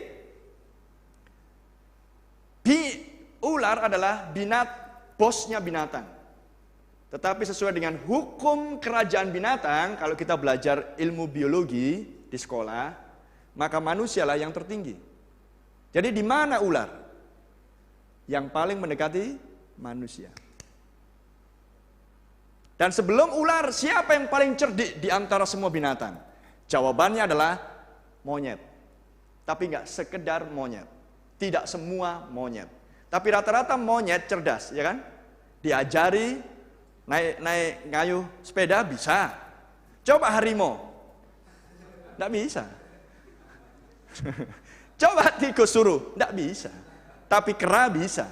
ular adalah bosnya binatang. Tetapi sesuai dengan hukum kerajaan binatang, kalau kita belajar ilmu biologi di sekolah, maka manusialah yang tertinggi. Jadi di mana ular? Yang paling mendekati manusia. Dan sebelum ular, siapa yang paling cerdik di antara semua binatang? Jawabannya adalah monyet. Tapi enggak sekedar monyet. Tidak semua monyet. Tapi rata-rata monyet cerdas, ya kan? Diajari naik kayu sepeda bisa. Coba harimau. Enggak bisa. Coba tikus suruh, enggak bisa. Tapi kera bisa.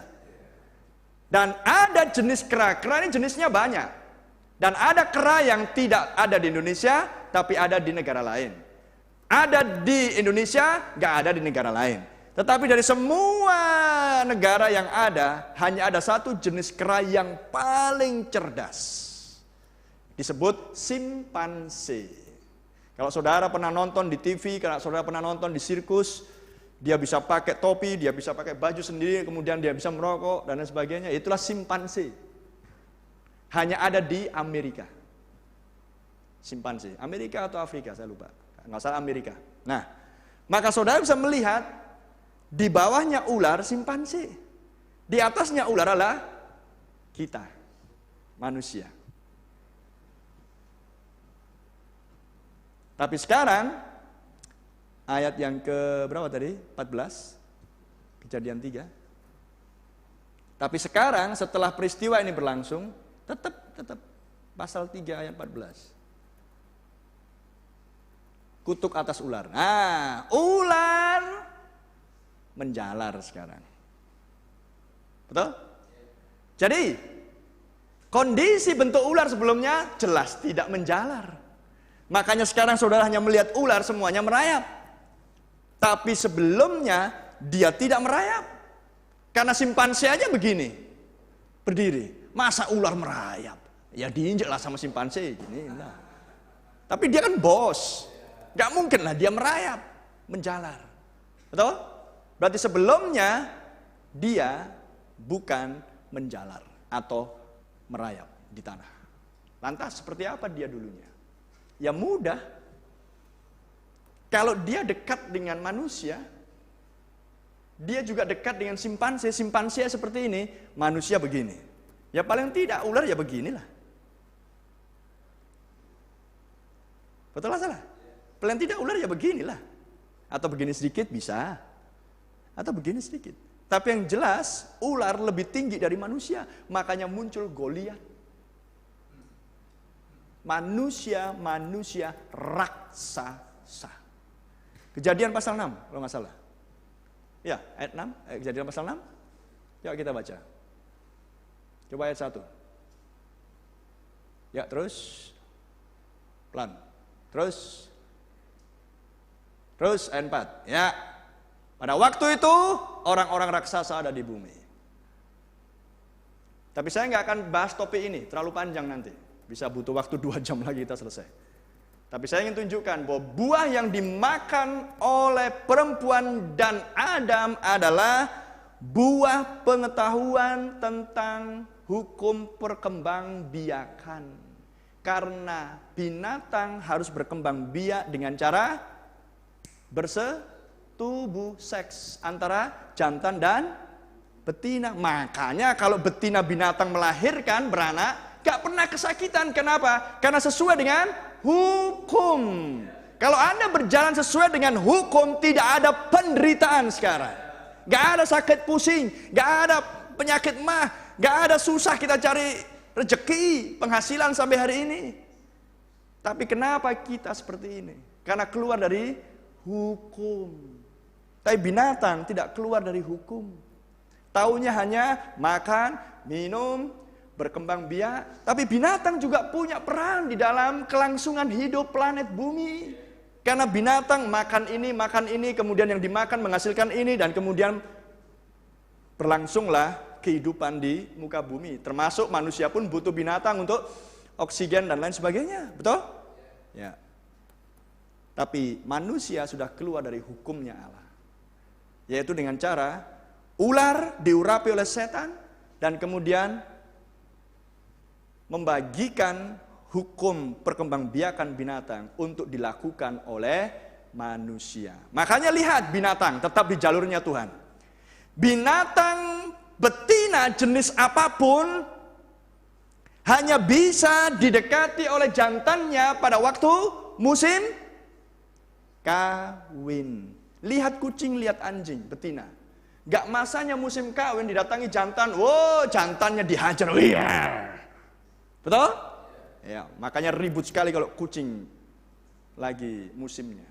Dan ada jenis kera ini jenisnya banyak. Dan ada kera yang tidak ada di Indonesia, tapi ada di negara lain. Ada di Indonesia, nggak ada di negara lain. Tetapi dari semua negara yang ada, hanya ada satu jenis kera yang paling cerdas. Disebut simpanse. Kalau saudara pernah nonton di TV, kalau saudara pernah nonton di sirkus, dia bisa pakai topi, dia bisa pakai baju sendiri, kemudian dia bisa merokok, dan lain sebagainya. Itulah simpanse. Hanya ada di Amerika. Simpanse. Amerika atau Afrika, saya lupa. Nggak salah Amerika. Nah, maka saudara bisa melihat di bawahnya ular simpanse. Di atasnya ular adalah kita, manusia. Tapi sekarang, ayat yang ke berapa tadi? 14. Kejadian 3. Tapi sekarang setelah peristiwa ini berlangsung, tetap pasal 3 ayat 14. Kutuk atas ular. Nah, ular menjalar sekarang. Betul? Jadi Kondisi bentuk ular sebelumnya jelas tidak menjalar. Makanya sekarang saudara hanya melihat ular semuanya merayap. Tapi sebelumnya dia tidak merayap. Karena simpanse aja begini, berdiri. Masa ular merayap? Ya diinjeklah sama simpanse. Gini, nah. Tapi dia kan bos. Gak mungkin lah dia merayap, menjalar. Betul? Berarti sebelumnya dia bukan menjalar atau merayap di tanah. Lantas seperti apa dia dulunya? Ya mudah. Kalau dia dekat dengan manusia, dia juga dekat dengan simpanse. Simpanse seperti ini, manusia begini. Ya paling tidak ular ya beginilah. Betul lah salah? Paling tidak ular ya beginilah. Atau begini sedikit bisa. Atau begini sedikit. Tapi yang jelas ular lebih tinggi dari manusia. Makanya muncul Goliat. Manusia raksasa. Kejadian pasal 6 kalau nggak salah. Ya, ayat 6, Kejadian pasal 6. Yuk kita baca. Coba ayat 1. Ya, terus. Pelan. Terus ayat 4. Ya. Pada waktu itu orang-orang raksasa ada di bumi. Tapi saya nggak akan bahas topik ini, terlalu panjang nanti. Bisa butuh waktu 2 jam lagi kita selesai. Tapi saya ingin tunjukkan bahwa buah yang dimakan oleh perempuan dan Adam adalah buah pengetahuan tentang hukum perkembangbiakan. Karena binatang harus berkembang biak dengan cara bersetubuh seks antara jantan dan betina. Makanya kalau betina binatang melahirkan beranak, gak pernah kesakitan. Kenapa? Karena sesuai dengan hukum. Kalau Anda berjalan sesuai dengan hukum, tidak ada penderitaan sekarang. Gak ada sakit pusing, gak ada penyakit mah, gak ada susah kita cari rezeki, penghasilan sampai hari ini. Tapi kenapa kita seperti ini? Karena keluar dari hukum. Tapi binatang tidak keluar dari hukum. Taunya hanya makan, minum, berkembang biak. Tapi binatang juga punya peran di dalam kelangsungan hidup planet bumi. Karena binatang makan ini, kemudian yang dimakan menghasilkan ini, dan kemudian berlangsunglah kehidupan di muka bumi. Termasuk manusia pun butuh binatang untuk oksigen dan lain sebagainya. Betul? Ya. Tapi manusia sudah keluar dari hukumnya Allah. Yaitu dengan cara ular diurapi oleh setan dan kemudian membagikan hukum perkembangbiakan binatang untuk dilakukan oleh manusia. Makanya lihat binatang tetap di jalurnya Tuhan. Binatang betina jenis apapun hanya bisa didekati oleh jantannya pada waktu musim kawin. Lihat kucing, lihat anjing, betina. Gak masanya musim kawin didatangi jantan, wow jantannya dihajar. Betul? Ya, makanya ribut sekali kalau kucing lagi musimnya.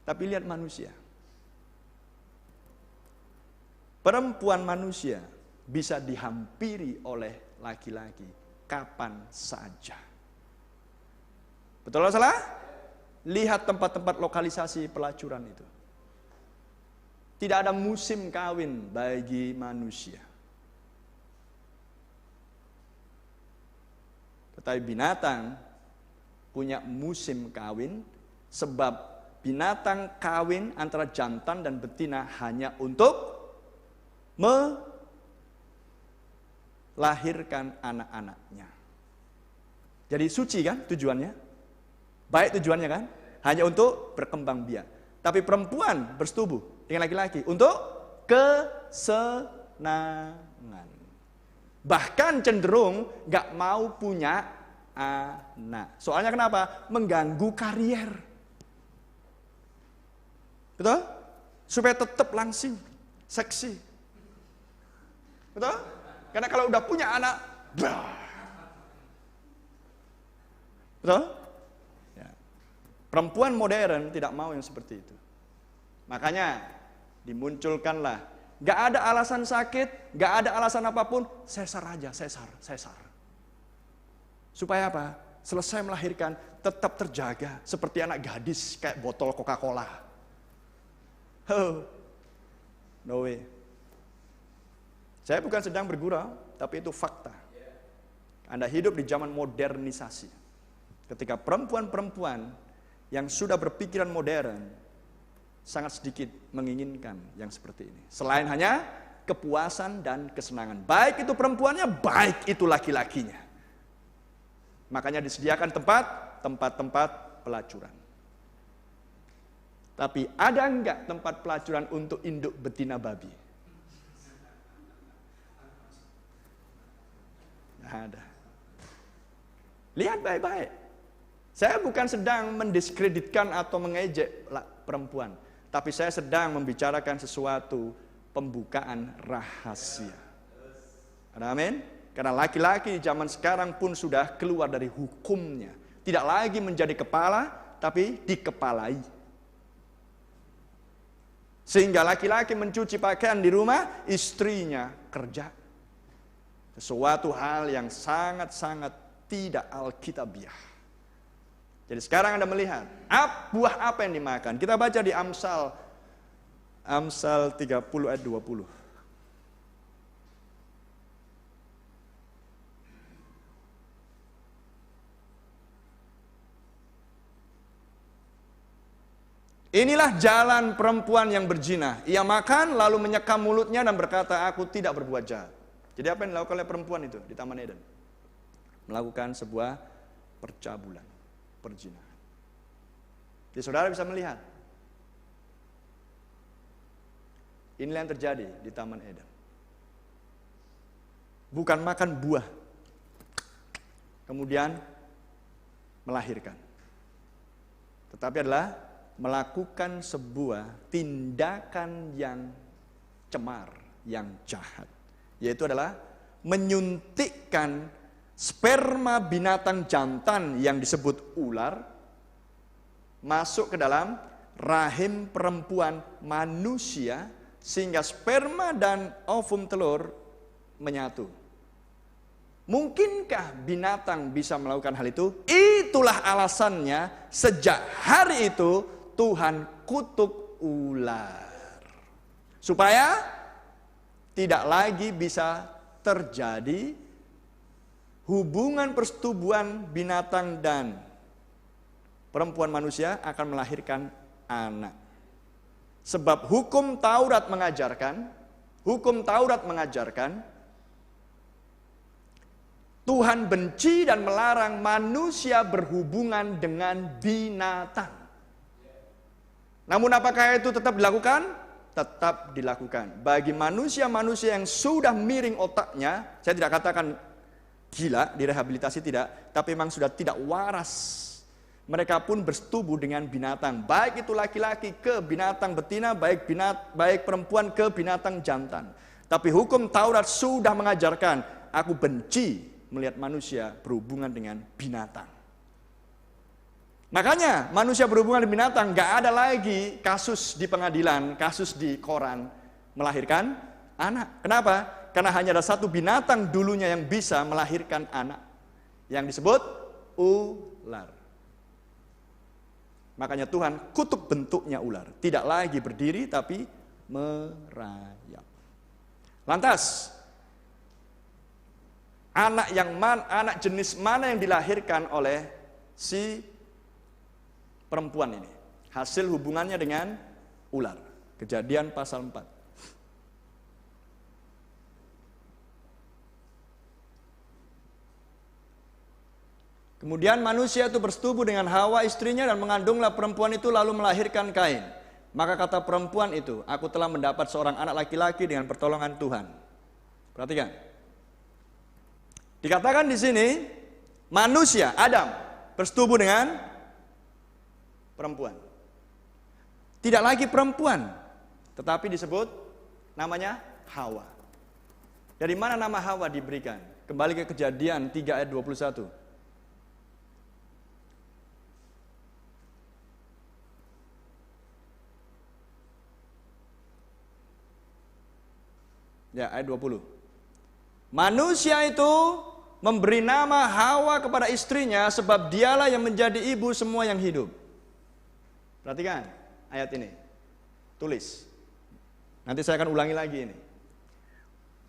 Tapi lihat manusia. Perempuan manusia bisa dihampiri oleh laki-laki kapan saja. Betul atau salah? Lihat tempat-tempat lokalisasi pelacuran itu. Tidak ada musim kawin bagi manusia. Tetapi binatang punya musim kawin, sebab binatang kawin antara jantan dan betina hanya untuk melahirkan anak-anaknya. Jadi suci kan tujuannya? Baik tujuannya kan? Hanya untuk berkembang biak. Tapi perempuan bersetubuh dengan laki-laki untuk kesenangan. Bahkan cenderung gak mau punya anak. Soalnya kenapa? Mengganggu karier. Betul? Supaya tetap langsing, seksi. Betul? Karena kalau udah punya anak, betul? Ya. Perempuan modern tidak mau yang seperti itu. Makanya dimunculkanlah Gak ada alasan sakit, gak ada alasan apapun, sesar aja, sesar. Supaya apa? Selesai melahirkan, tetap terjaga seperti anak gadis kayak botol Coca-Cola. Oh, no way. Saya bukan sedang bergurau, tapi itu fakta. Anda hidup di zaman modernisasi. Ketika perempuan-perempuan yang sudah berpikiran modern, sangat sedikit menginginkan yang seperti ini. Selain hanya kepuasan dan kesenangan. Baik itu perempuannya, baik itu laki-lakinya. Makanya disediakan tempat-tempat pelacuran. Tapi ada enggak tempat pelacuran untuk induk betina babi? Nggak ada. Lihat baik-baik. Saya bukan sedang mendiskreditkan atau mengejek perempuan. Tapi saya sedang membicarakan sesuatu pembukaan rahasia. Amin. Karena laki-laki zaman sekarang pun sudah keluar dari hukumnya. Tidak lagi menjadi kepala, tapi dikepalai. Sehingga laki-laki mencuci pakaian di rumah, istrinya kerja. Sesuatu hal yang sangat-sangat tidak alkitabiah. Jadi sekarang Anda melihat, buah apa yang dimakan? Kita baca di Amsal 30 ayat 20. Inilah jalan perempuan yang berzina. Ia makan lalu menyekam mulutnya dan berkata, aku tidak berbuat jahat. Jadi apa yang dilakukan oleh perempuan itu di Taman Eden? Melakukan sebuah percabulan, perzinahan. Jadi saudara bisa melihat. Inilah yang terjadi di Taman Eden. Bukan makan buah, kemudian melahirkan. Tetapi adalah melakukan sebuah tindakan yang cemar, yang jahat. Yaitu adalah menyuntikkan sperma binatang jantan yang disebut ular masuk ke dalam rahim perempuan manusia sehingga sperma dan ovum telur menyatu. Mungkinkah binatang bisa melakukan hal itu? Itulah alasannya sejak hari itu Tuhan kutuk ular. Supaya tidak lagi bisa terjadi hubungan persetubuhan binatang dan perempuan manusia akan melahirkan anak. Sebab hukum Taurat mengajarkan Tuhan benci dan melarang manusia berhubungan dengan binatang. Namun apakah itu tetap dilakukan? Tetap dilakukan. Bagi manusia-manusia yang sudah miring otaknya, saya tidak katakan gila, direhabilitasi tidak, tapi memang sudah tidak waras. Mereka pun bersetubuh dengan binatang. Baik itu laki-laki ke binatang betina, baik perempuan ke binatang jantan. Tapi hukum Taurat sudah mengajarkan, aku benci melihat manusia berhubungan dengan binatang. Makanya manusia berhubungan dengan binatang, gak ada lagi kasus di pengadilan, kasus di koran melahirkan anak. Kenapa? Karena hanya ada satu binatang dulunya yang bisa melahirkan anak, yang disebut ular. Makanya Tuhan kutuk bentuknya ular, tidak lagi berdiri tapi merayap. Lantas anak jenis mana yang dilahirkan oleh si perempuan ini? Hasil hubungannya dengan ular. Kejadian pasal 4. Kemudian manusia itu bersetubuh dengan Hawa istrinya dan mengandunglah perempuan itu lalu melahirkan Kain. Maka kata perempuan itu, aku telah mendapat seorang anak laki-laki dengan pertolongan Tuhan. Perhatikan. Dikatakan di sini manusia Adam bersetubuh dengan perempuan. Tidak lagi perempuan, tetapi disebut namanya Hawa. Dari mana nama Hawa diberikan? Kembali ke Kejadian 3 ayat 21. Ya, ayat 20. Manusia itu memberi nama Hawa kepada istrinya sebab dialah yang menjadi ibu semua yang hidup. Perhatikan ayat ini. Tulis. Nanti saya akan ulangi lagi ini.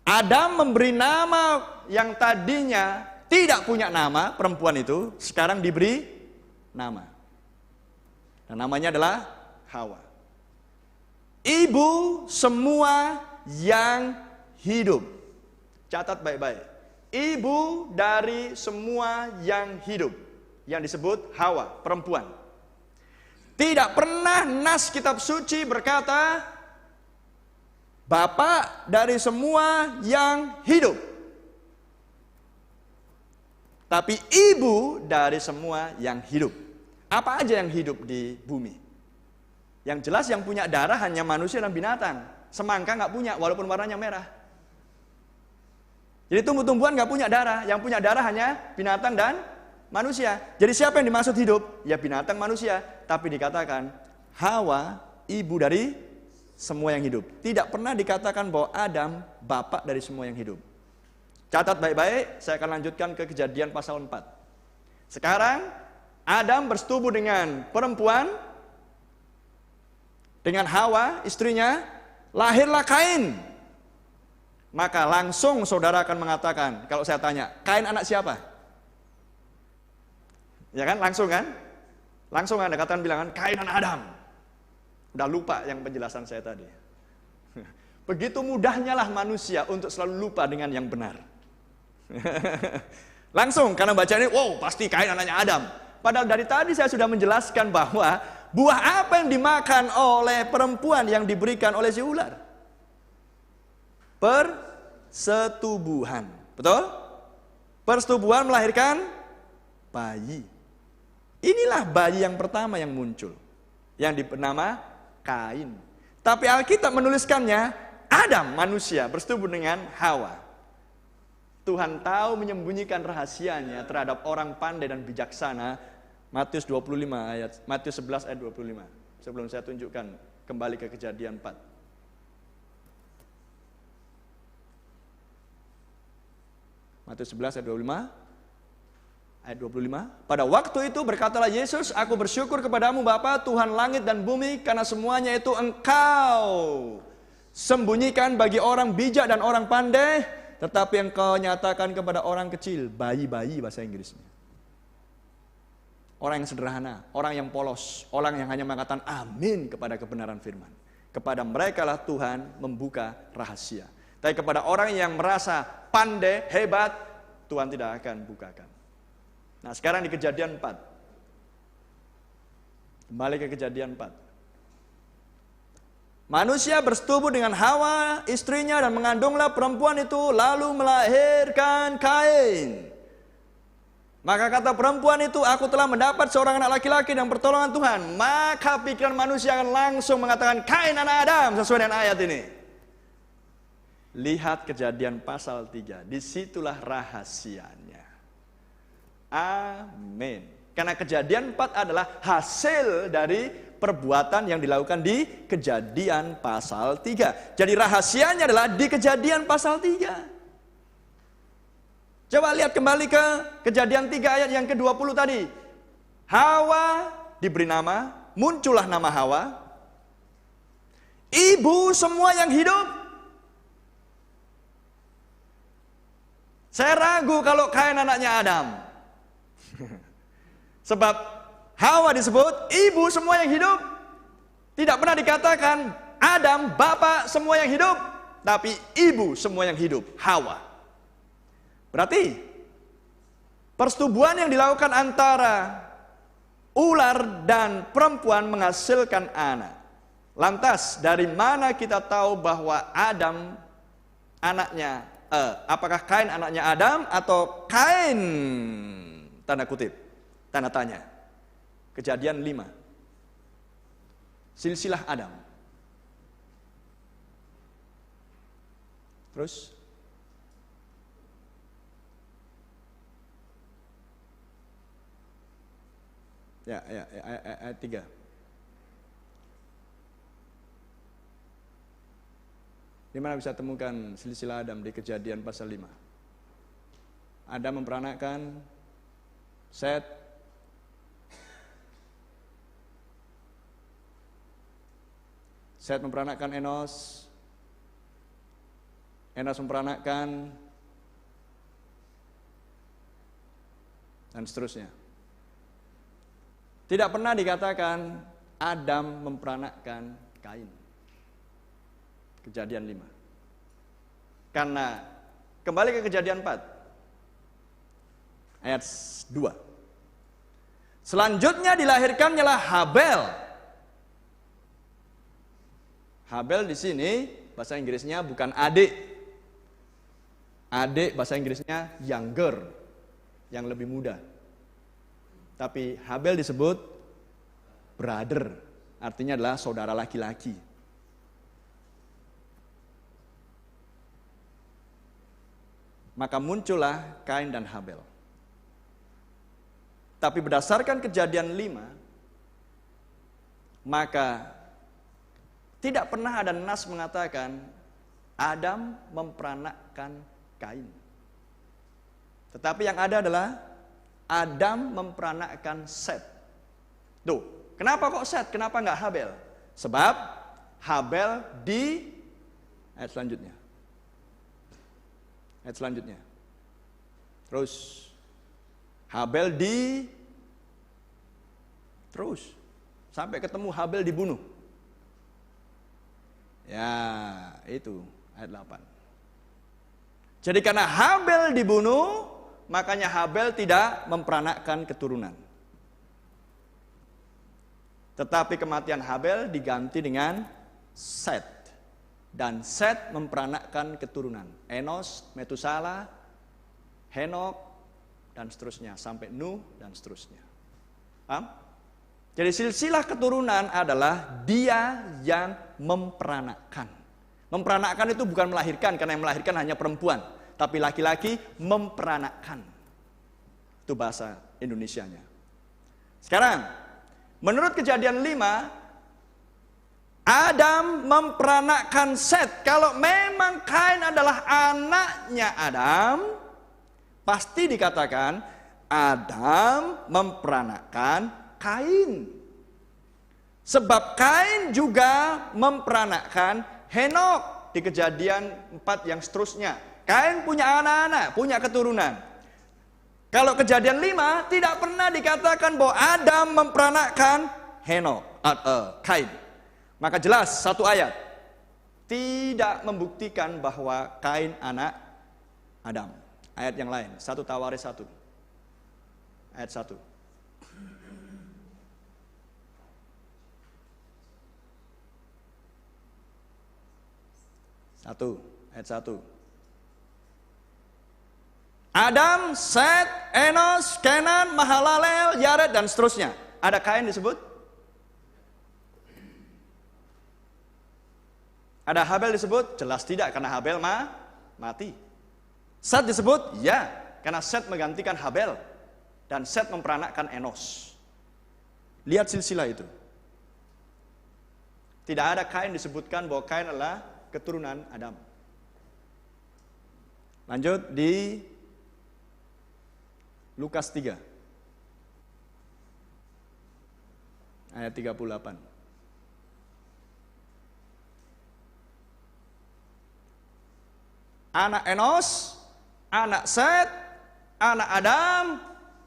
Adam memberi nama yang tadinya tidak punya nama, perempuan itu sekarang diberi nama. Dan namanya adalah Hawa. Ibu semua yang hidup. Catat baik-baik. Ibu dari semua yang hidup. Yang disebut Hawa, perempuan. Tidak pernah nas kitab suci berkata bapak dari semua yang hidup. Tapi ibu dari semua yang hidup. Apa aja yang hidup di bumi? Yang jelas yang punya darah hanya manusia dan binatang. Semangka nggak punya, walaupun warnanya merah. Jadi tumbuh-tumbuhan nggak punya darah. Yang punya darah hanya binatang dan manusia. Jadi siapa yang dimaksud hidup? Ya binatang, manusia. Tapi dikatakan Hawa ibu dari semua yang hidup. Tidak pernah dikatakan bahwa Adam bapak dari semua yang hidup. Catat baik-baik, saya akan lanjutkan ke Kejadian pasal 4. Sekarang Adam bersetubuh dengan perempuan, dengan Hawa istrinya, lahirlah Kain. Maka langsung saudara akan mengatakan, kalau saya tanya, Kain anak siapa? Ya kan, langsung kan? Langsung Anda katakan bilangan, Kain anak Adam. Udah lupa yang penjelasan saya tadi. Begitu mudahnya lah manusia untuk selalu lupa dengan yang benar. Langsung, karena baca ini, wow pasti Kain anaknya Adam. Padahal dari tadi saya sudah menjelaskan bahwa buah apa yang dimakan oleh perempuan yang diberikan oleh si ular? Persetubuhan. Betul? Persetubuhan melahirkan bayi. Inilah bayi yang pertama yang muncul, yang bernama Kain. Tapi Alkitab menuliskannya Adam, manusia, bersetubuh dengan Hawa. Tuhan tahu menyembunyikan rahasianya terhadap orang pandai dan bijaksana. Matius 11 ayat 25. Sebelum saya tunjukkan kembali ke Kejadian 4. Matius 11 ayat 25. Pada waktu itu berkatalah Yesus, aku bersyukur kepadamu Bapa, Tuhan langit dan bumi, karena semuanya itu Engkau sembunyikan bagi orang bijak dan orang pandai, tetapi Engkau nyatakan kepada orang kecil, bayi-bayi bahasa Inggrisnya. Orang yang sederhana, orang yang polos, orang yang hanya mengatakan amin kepada kebenaran firman. Kepada mereka lah Tuhan membuka rahasia. Tapi kepada orang yang merasa pandai, hebat, Tuhan tidak akan bukakan. Nah sekarang di Kejadian 4. Kembali ke Kejadian 4. Manusia bersetubuh dengan Hawa, istrinya, dan mengandunglah perempuan itu, lalu melahirkan Kain. Maka kata perempuan itu, aku telah mendapat seorang anak laki-laki dan pertolongan Tuhan. Maka pikiran manusia akan langsung mengatakan, Kain anak Adam, sesuai dengan ayat ini. Lihat Kejadian pasal 3, disitulah rahasianya. Amin. Karena Kejadian 4 adalah hasil dari perbuatan yang dilakukan di Kejadian pasal 3. Jadi rahasianya adalah di Kejadian pasal 3. Coba lihat kembali ke Kejadian 3 ayat yang ke-20 tadi. Hawa diberi nama, muncullah nama Hawa. Ibu semua yang hidup. Saya ragu kalau Kain anaknya Adam. Sebab Hawa disebut ibu semua yang hidup. Tidak pernah dikatakan Adam bapak semua yang hidup, tapi ibu semua yang hidup, Hawa. Berarti persetubuhan yang dilakukan antara ular dan perempuan menghasilkan anak. Lantas dari mana kita tahu bahwa Adam anaknya, apakah Kain anaknya Adam atau Kain tanda kutip, tanda tanya. Kejadian 5. Silsilah Adam. Terus ayat 3. Di mana bisa temukan silsilah Adam di Kejadian pasal 5. Adam memperanakkan Set, Set memperanakkan Enos, Enos memperanakkan, dan seterusnya. Tidak pernah dikatakan Adam memperanakkan Kain. Kejadian 5. Karena kembali ke Kejadian 4 ayat 2. Selanjutnya dilahirkannyalah Habel. Habel di sini bahasa Inggrisnya bukan adik. Adik bahasa Inggrisnya younger, yang lebih muda. Tapi Habel disebut brother, artinya adalah saudara laki-laki. Maka muncullah Kain dan Habel. Tapi berdasarkan Kejadian 5, maka tidak pernah ada nas mengatakan Adam memperanakkan Kain. Tetapi yang ada adalah Adam memperanakkan Set. Tuh, kenapa kok Set? Kenapa enggak Habel? Sebab Habel di ayat selanjutnya. Ayat selanjutnya. Terus Habel terus sampai ketemu Habel dibunuh. Ya, itu ayat 8. Jadi karena Habel dibunuh, makanya Habel tidak memperanakkan keturunan. Tetapi kematian Habel diganti dengan Set. Dan Set memperanakkan keturunan. Enos, Metusala, Henok, dan seterusnya. Sampai Nuh, dan seterusnya. Paham? Jadi silsilah keturunan adalah dia yang memperanakkan. Memperanakkan itu bukan melahirkan, karena yang melahirkan hanya perempuan. Tapi laki-laki memperanakkan. Itu bahasa Indonesianya. Sekarang, menurut Kejadian 5, Adam memperanakkan Set. Kalau memang Kain adalah anaknya Adam, pasti dikatakan Adam memperanakkan Kain. Sebab Kain juga memperanakkan Henok di Kejadian 4 yang seterusnya. Kain punya anak-anak, punya keturunan. Kalau Kejadian 5 tidak pernah dikatakan bahwa Adam memperanakkan Kain. Maka jelas satu ayat tidak membuktikan bahwa Kain anak Adam. Ayat yang lain, 1 Tawaris 1. Ayat 1. Ayat 1. Adam, Set, Enos, Kenan, Mahalalel, Yared, dan seterusnya. Ada Kain disebut? Ada Habel disebut? Jelas tidak, karena Habel mati. Set disebut? Ya, karena Set menggantikan Habel. Dan Set memperanakkan Enos. Lihat silsilah itu. Tidak ada Kain disebutkan bahwa Kain adalah keturunan Adam. Lanjut di Lukas 3. Ayat 38. Anak Enos, anak Set, anak Adam,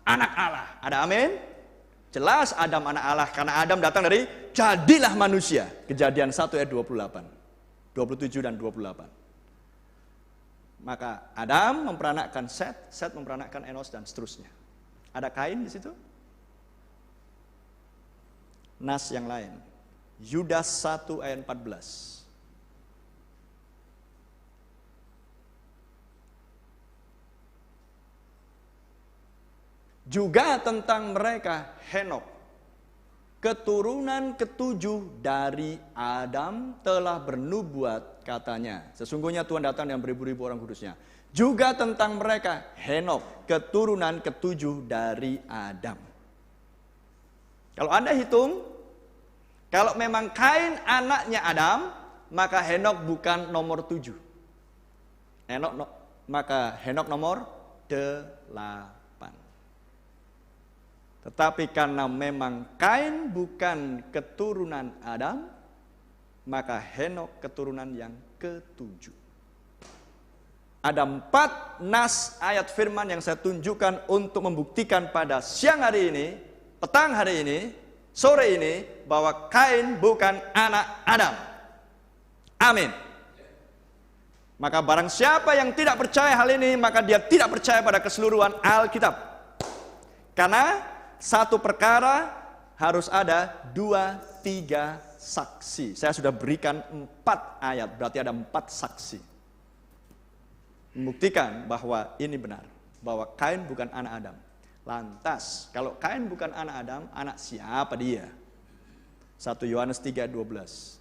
anak Allah. Ada amin? Jelas Adam anak Allah, karena Adam datang dari jadilah manusia. Kejadian 1 ayat 28, 27 dan 28. Maka Adam memperanakkan Set, Set memperanakkan Enos, dan seterusnya. Ada Kain di situ? Nas yang lain. Yudas 1 ayat 14. Juga tentang mereka Henok, keturunan ketujuh dari Adam telah bernubuat katanya. Sesungguhnya Tuhan datang dengan beribu-ribu orang kudusnya. Juga tentang mereka Henok, keturunan ketujuh dari Adam. Kalau Anda hitung, kalau memang Kain anaknya Adam, maka Henok bukan nomor 7. Maka Henok nomor 8. Tetapi karena memang Kain bukan keturunan Adam, maka Henok keturunan yang ke-7. Ada 4 nas ayat firman yang saya tunjukkan untuk membuktikan pada siang hari ini, petang hari ini, sore ini, bahwa Kain bukan anak Adam. Amin. Maka barang siapa yang tidak percaya hal ini, maka dia tidak percaya pada keseluruhan Alkitab. Karena satu perkara harus ada 2-3 saksi. Saya sudah berikan 4 ayat, berarti ada 4 saksi. Membuktikan bahwa ini benar, bahwa Kain bukan anak Adam. Lantas, kalau Kain bukan anak Adam, anak siapa dia? 1 Yohanes 3:12.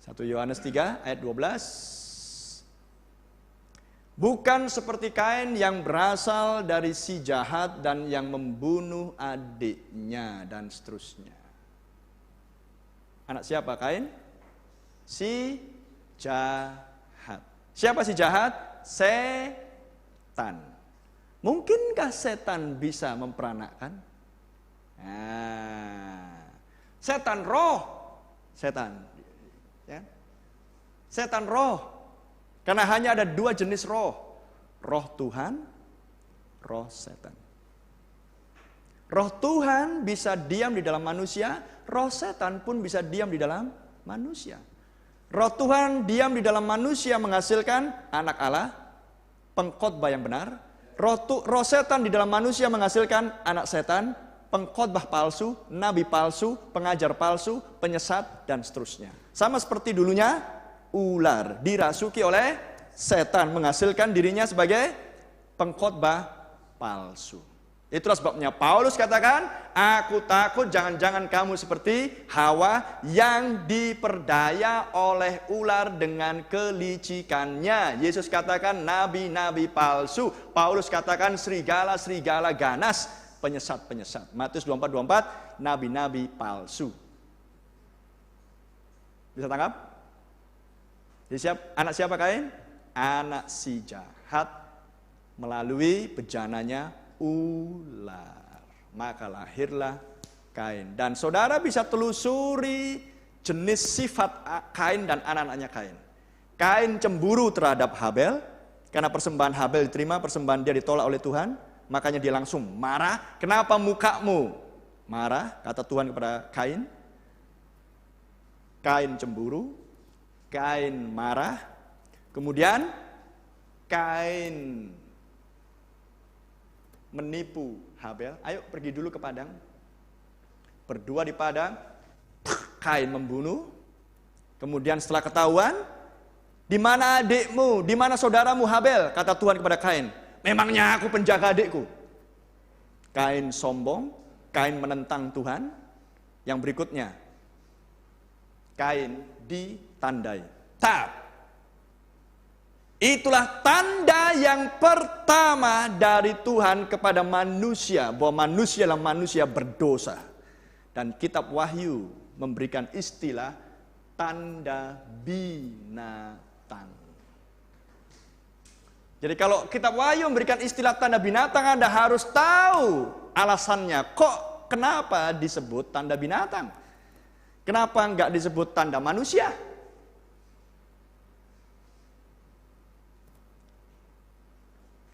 1 Yohanes 3 ayat 12. Bukan seperti Kain yang berasal dari si jahat dan yang membunuh adiknya dan seterusnya. Anak siapa Kain? Si jahat. Siapa si jahat? Setan. Mungkinkah setan bisa memperanakkan? Setan roh. Setan. Ya. Setan roh. Karena hanya ada 2 jenis roh. Roh Tuhan, roh setan. Roh Tuhan bisa diam di dalam manusia, roh setan pun bisa diam di dalam manusia. Roh Tuhan diam di dalam manusia menghasilkan anak Allah, pengkhotbah yang benar. Roh setan di dalam manusia menghasilkan anak setan, pengkhotbah palsu, nabi palsu, pengajar palsu, penyesat, dan seterusnya. Sama seperti dulunya, ular dirasuki oleh setan menghasilkan dirinya sebagai pengkhotbah palsu. Itulah sebabnya Paulus katakan, aku takut jangan-jangan kamu seperti Hawa yang diperdaya oleh ular dengan kelicikannya. Yesus katakan nabi-nabi palsu. Paulus katakan serigala-serigala ganas, penyesat-penyesat. Matius 24:24, nabi-nabi palsu. Bisa tangkap? Jadi anak siapa Kain? Anak si jahat melalui bejananya ular. Maka lahirlah Kain. Dan saudara bisa telusuri jenis sifat Kain dan anak-anaknya Kain. Kain cemburu terhadap Habel. Karena persembahan Habel diterima, persembahan dia ditolak oleh Tuhan. Makanya dia langsung marah. Kenapa mukamu marah? Kata Tuhan kepada Kain. Kain cemburu. Kain marah, kemudian Kain menipu Habel. Ayo pergi dulu ke padang. Berdua di padang, Kain membunuh. Kemudian setelah ketahuan, di mana adikmu, di mana saudaramu Habel? Kata Tuhan kepada Kain, memangnya aku penjaga adikku? Kain sombong, Kain menentang Tuhan. Yang berikutnya, Kain ditandai. Itulah tanda yang pertama dari Tuhan kepada manusia, bahwa manusia adalah manusia berdosa. Dan kitab Wahyu memberikan istilah tanda binatang. Jadi kalau kitab Wahyu memberikan istilah tanda binatang, Anda harus tahu alasannya. Kenapa disebut tanda binatang? Kenapa enggak disebut tanda manusia?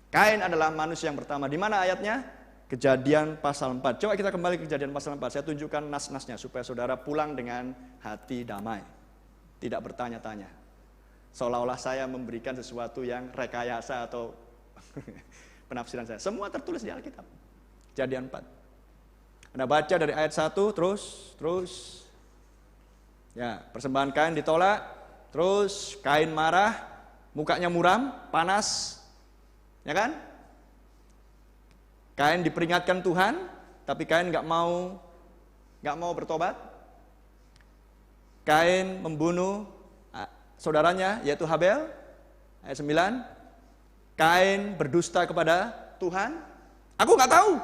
Kain adalah manusia yang pertama. Di mana ayatnya? Kejadian pasal 4. Coba kita kembali ke Kejadian pasal 4. Saya tunjukkan nas-nasnya supaya saudara pulang dengan hati damai. Tidak bertanya-tanya. Seolah-olah saya memberikan sesuatu yang rekayasa atau penafsiran saya. Semua tertulis di Alkitab. Kejadian 4. Anda baca dari ayat 1 terus. Ya, persembahan Kain ditolak, terus Kain marah, mukanya muram, panas, ya kan? Kain diperingatkan Tuhan, tapi Kain nggak mau bertobat. Kain membunuh saudaranya, yaitu Habel. Ayat 9, Kain berdusta kepada Tuhan. Aku nggak tahu.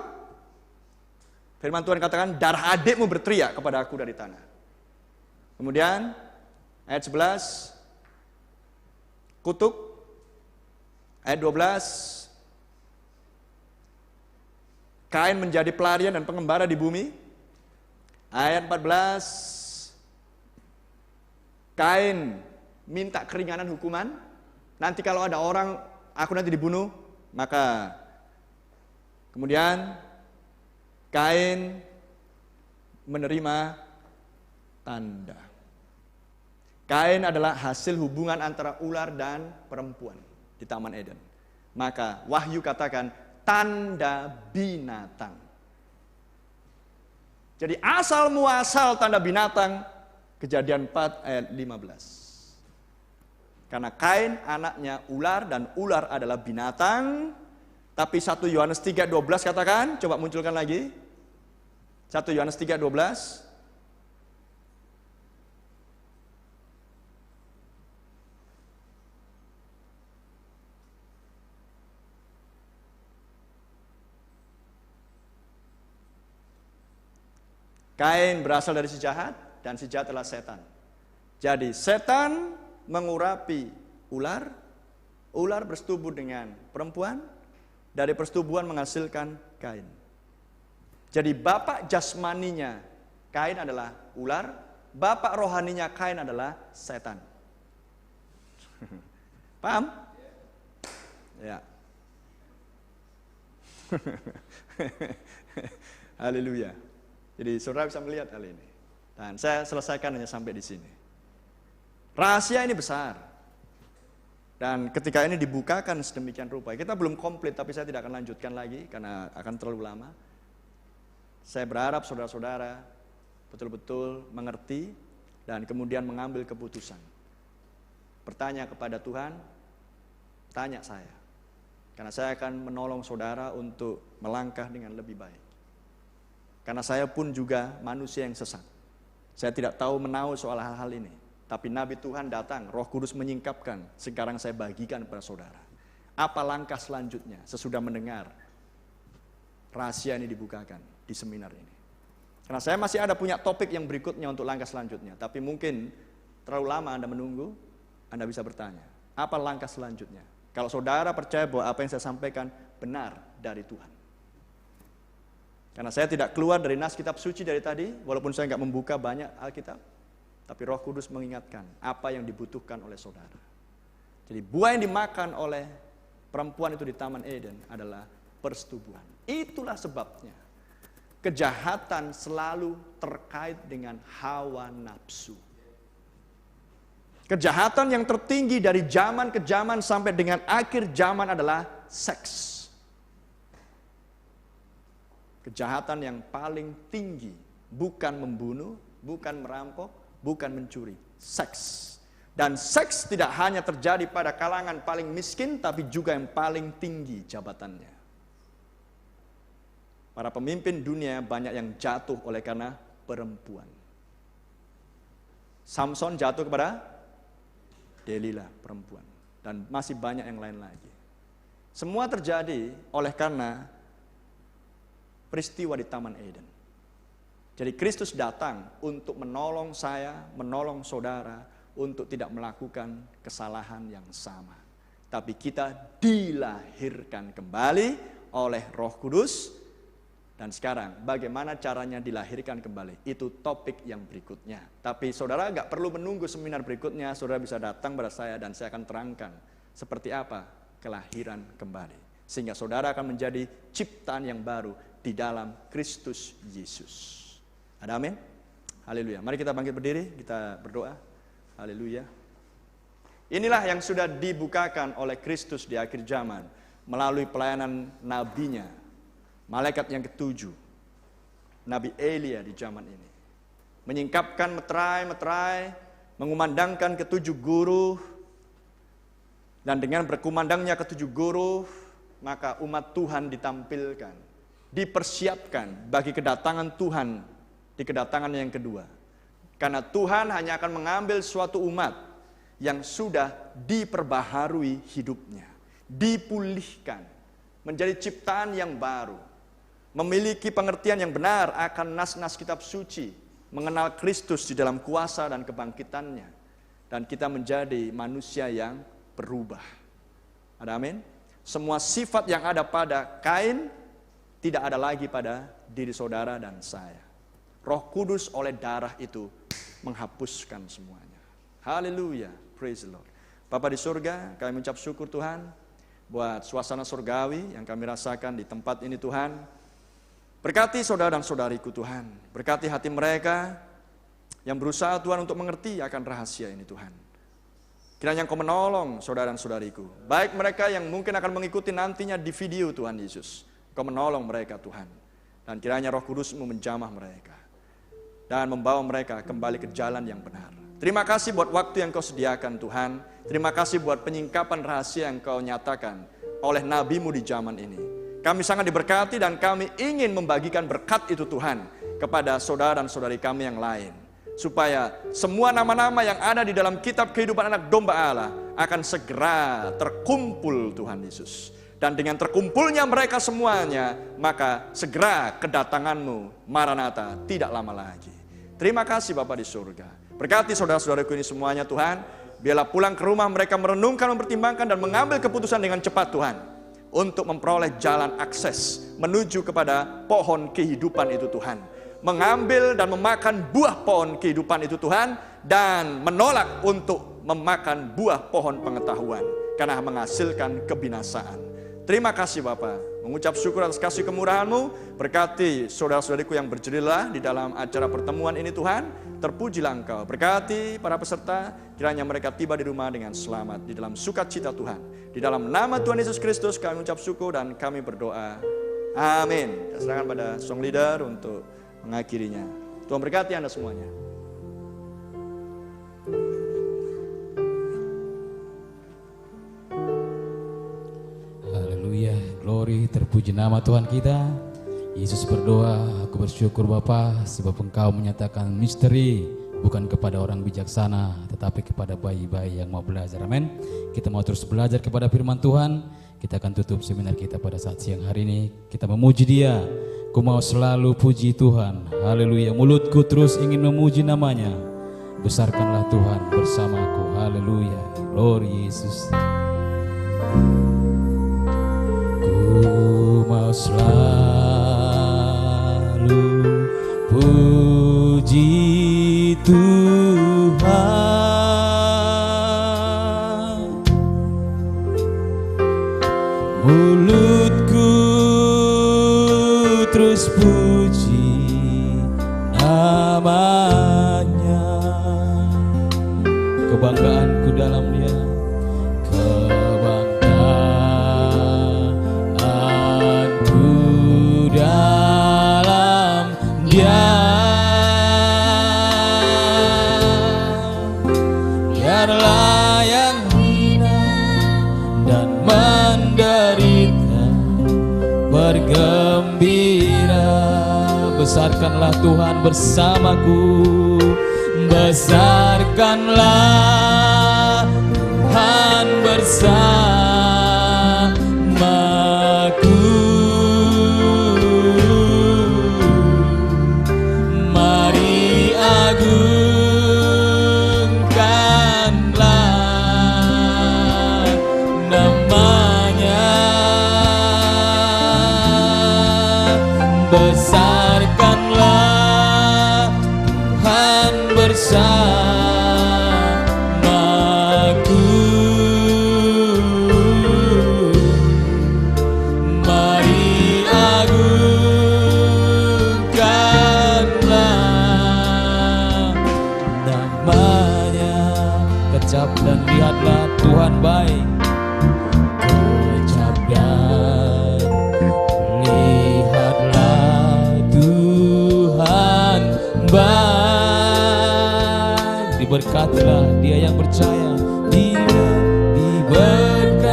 Firman Tuhan katakan, darah adikmu berteriak kepada aku dari tanah. Kemudian ayat 11, kutuk. Ayat 12, Kain menjadi pelarian dan pengembara di bumi. Ayat 14, Kain minta keringanan hukuman. Nanti kalau ada orang, aku nanti dibunuh, maka kemudian Kain menerima tanda. Kain adalah hasil hubungan antara ular dan perempuan di Taman Eden. Maka Wahyu katakan tanda binatang. Jadi asal muasal tanda binatang, Kejadian 4 ayat 15. Karena Kain anaknya ular dan ular adalah binatang. Tapi 1 Yohanes 3:12 katakan, coba munculkan lagi. 1 Yohanes 3:12. Kain berasal dari si jahat dan si jahat adalah setan. Jadi setan mengurapi ular, ular bersetubuh dengan perempuan, dari persetubuhan menghasilkan Kain. Jadi bapak jasmaninya Kain adalah ular, bapak rohaninya Kain adalah setan. Paham? Ya. Haleluya. Jadi saudara bisa melihat hal ini. Dan saya selesaikan hanya sampai di sini. Rahasia ini besar. Dan ketika ini dibukakan sedemikian rupa, kita belum komplit, tapi saya tidak akan lanjutkan lagi karena akan terlalu lama. Saya berharap saudara-saudara betul-betul mengerti dan kemudian mengambil keputusan. Bertanya kepada Tuhan, tanya saya. Karena saya akan menolong saudara untuk melangkah dengan lebih baik. Karena saya pun juga manusia yang sesat. Saya tidak tahu menahu soal hal-hal ini. Tapi Nabi Tuhan datang, Roh Kudus menyingkapkan. Sekarang saya bagikan kepada saudara. Apa langkah selanjutnya sesudah mendengar rahasia ini dibukakan di seminar ini. Karena saya masih ada punya topik yang berikutnya untuk langkah selanjutnya. Tapi mungkin terlalu lama Anda menunggu, Anda bisa bertanya, apa langkah selanjutnya? Kalau saudara percaya bahwa apa yang saya sampaikan benar dari Tuhan. Karena saya tidak keluar dari nas kitab suci dari tadi, walaupun saya nggak membuka banyak Alkitab, tapi Roh Kudus mengingatkan apa yang dibutuhkan oleh saudara. Jadi buah yang dimakan oleh perempuan itu di Taman Eden adalah persetubuhan. Itulah sebabnya kejahatan selalu terkait dengan hawa nafsu. Kejahatan yang tertinggi dari zaman ke zaman sampai dengan akhir zaman adalah seks. Kejahatan yang paling tinggi bukan membunuh, bukan merampok, bukan mencuri, seks. Dan seks tidak hanya terjadi pada kalangan paling miskin, tapi juga yang paling tinggi jabatannya. Para pemimpin dunia banyak yang jatuh oleh karena perempuan. Samson jatuh kepada Delila, perempuan. Dan masih banyak yang lain lagi. Semua terjadi oleh karena peristiwa di Taman Eden. Jadi Kristus datang untuk menolong saya, menolong saudara, untuk tidak melakukan kesalahan yang sama. Tapi kita dilahirkan kembali oleh Roh Kudus. Dan sekarang bagaimana caranya dilahirkan kembali? Itu topik yang berikutnya. Tapi saudara gak perlu menunggu seminar berikutnya. Saudara bisa datang pada saya dan saya akan terangkan seperti apa kelahiran kembali. Sehingga saudara akan menjadi ciptaan yang baru di dalam Kristus Yesus. Ada amin? Haleluya. Mari kita bangkit berdiri, kita berdoa. Haleluya. Inilah yang sudah dibukakan oleh Kristus di akhir zaman melalui pelayanan nabinya, malaikat yang ketujuh, Nabi Elia di zaman ini. Menyingkapkan meterai, mengumandangkan ketujuh guru, dan dengan berkumandangnya ketujuh guru, maka umat Tuhan ditampilkan, dipersiapkan bagi kedatangan Tuhan di kedatangan yang kedua. Karena Tuhan hanya akan mengambil suatu umat yang sudah diperbaharui hidupnya, dipulihkan, menjadi ciptaan yang baru, memiliki pengertian yang benar akan nas-nas kitab suci, mengenal Kristus di dalam kuasa dan kebangkitannya, dan kita menjadi manusia yang berubah. Ada amin? Semua sifat yang ada pada Kain tidak ada lagi pada diri saudara dan saya. Roh Kudus oleh darah itu menghapuskan semuanya. Haleluya, praise the Lord. Bapa di surga, kami mengucap syukur Tuhan buat suasana surgawi yang kami rasakan di tempat ini Tuhan. Berkati saudara dan saudariku Tuhan, berkati hati mereka yang berusaha Tuhan untuk mengerti akan rahasia ini Tuhan. Kiranya Engkau menolong saudara dan saudariku, baik mereka yang mungkin akan mengikuti nantinya di video Tuhan Yesus. Engkau menolong mereka Tuhan, dan kiranya Roh Kudus-Mu menjamah mereka dan membawa mereka kembali ke jalan yang benar. Terima kasih buat waktu yang Kau sediakan Tuhan. Terima kasih buat penyingkapan rahasia yang Kau nyatakan oleh nabi-Mu di zaman ini. Kami sangat diberkati dan kami ingin membagikan berkat itu Tuhan kepada saudara dan saudari kami yang lain. Supaya semua nama-nama yang ada di dalam kitab kehidupan anak domba Allah akan segera terkumpul Tuhan Yesus. Dan dengan terkumpulnya mereka semuanya, maka segera kedatangan-Mu, Maranatha, tidak lama lagi. Terima kasih Bapa di surga. Berkati saudara-saudaraku ini semuanya Tuhan. Biarlah pulang ke rumah mereka merenungkan, mempertimbangkan dan mengambil keputusan dengan cepat Tuhan. Untuk memperoleh jalan akses menuju kepada pohon kehidupan itu Tuhan. Mengambil dan memakan buah pohon kehidupan itu Tuhan. Dan menolak untuk memakan buah pohon pengetahuan. Karena menghasilkan kebinasaan. Terima kasih Bapa, mengucap syukur atas kasih kemurahan-Mu. Berkati saudara-saudariku yang berjerilah di dalam acara pertemuan ini Tuhan. Terpujilah Engkau. Berkati para peserta, kiranya mereka tiba di rumah dengan selamat, di dalam sukacita Tuhan. Di dalam nama Tuhan Yesus Kristus kami mengucap syukur dan kami berdoa. Amin. Saya serahkan pada song leader untuk mengakhirinya. Tuhan berkati Anda semuanya. Haleluya, glory, terpuji nama Tuhan kita. Yesus berdoa, aku bersyukur Bapa, sebab Engkau menyatakan misteri bukan kepada orang bijaksana, tetapi kepada bayi-bayi yang mau belajar. Amin. Kita mau terus belajar kepada firman Tuhan. Kita akan tutup seminar kita pada saat siang hari ini. Kita memuji Dia. Ku mau selalu puji Tuhan. Haleluya. Mulutku terus ingin memuji namanya. Besarkanlah Tuhan bersamaku. Haleluya. Glory Yesus. Ku mau selalu puji Tuhan. Mulutku terus puji namanya. Kebanggaanku dalam Dia, kebanggaanku dalam Dia. Biarlah yang hina dan menderita bergembira. Besarkanlah Tuhan bersamaku. Besarkanlah Tuhan bersamaku. Mari agungkanlah namanya. Besarkanlah Tuhan bersamaku. Mari agungkanlah namanya. Kecap dan lihatlah Tuhan baik. Kecap dan lihatlah Tuhan baik. Diberkatilah dia yang percaya. Dia diberkatilah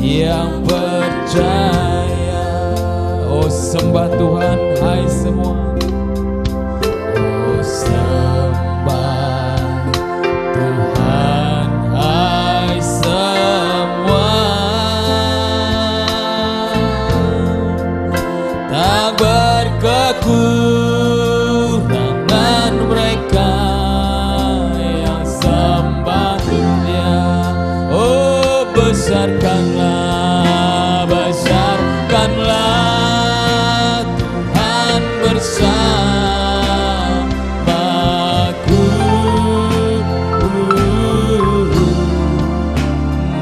yang percaya. Oh sembah Tuhan hai semua. Oh sembah Tuhan hai semua. kekurangan mereka yang sembah Dia. Oh, besarkanlah, besarkanlah Tuhan bersamaku.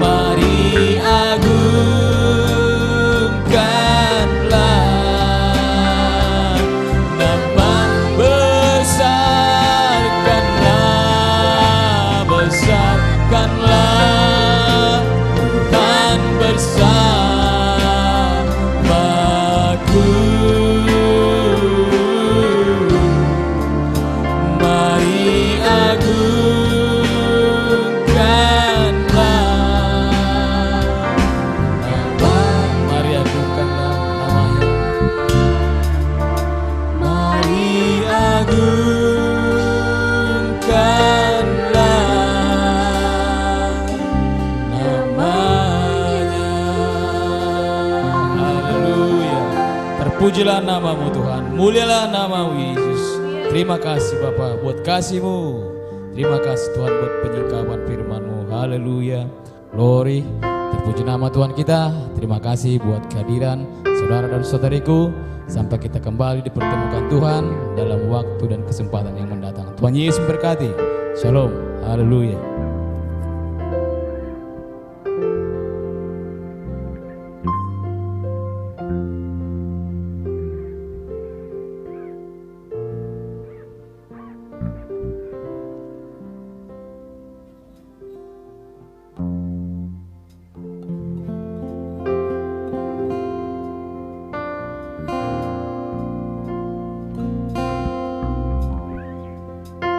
Mari agungkanlah nama, besarkanlah, besarkanlah Tuhan bersamaku. Mari pujilah namamu Tuhan, mulialah namamu Yesus. Terima kasih Bapa buat kasih-Mu. Terima kasih Tuhan buat penyingkapan firman-Mu. Haleluya, glory. Terpuji nama Tuhan kita. Terima kasih buat kehadiran saudara dan saudariku. Sampai kita kembali dipertemukan Tuhan dalam waktu dan kesempatan yang mendatang. Tuhan Yesus berkati. Shalom, haleluya.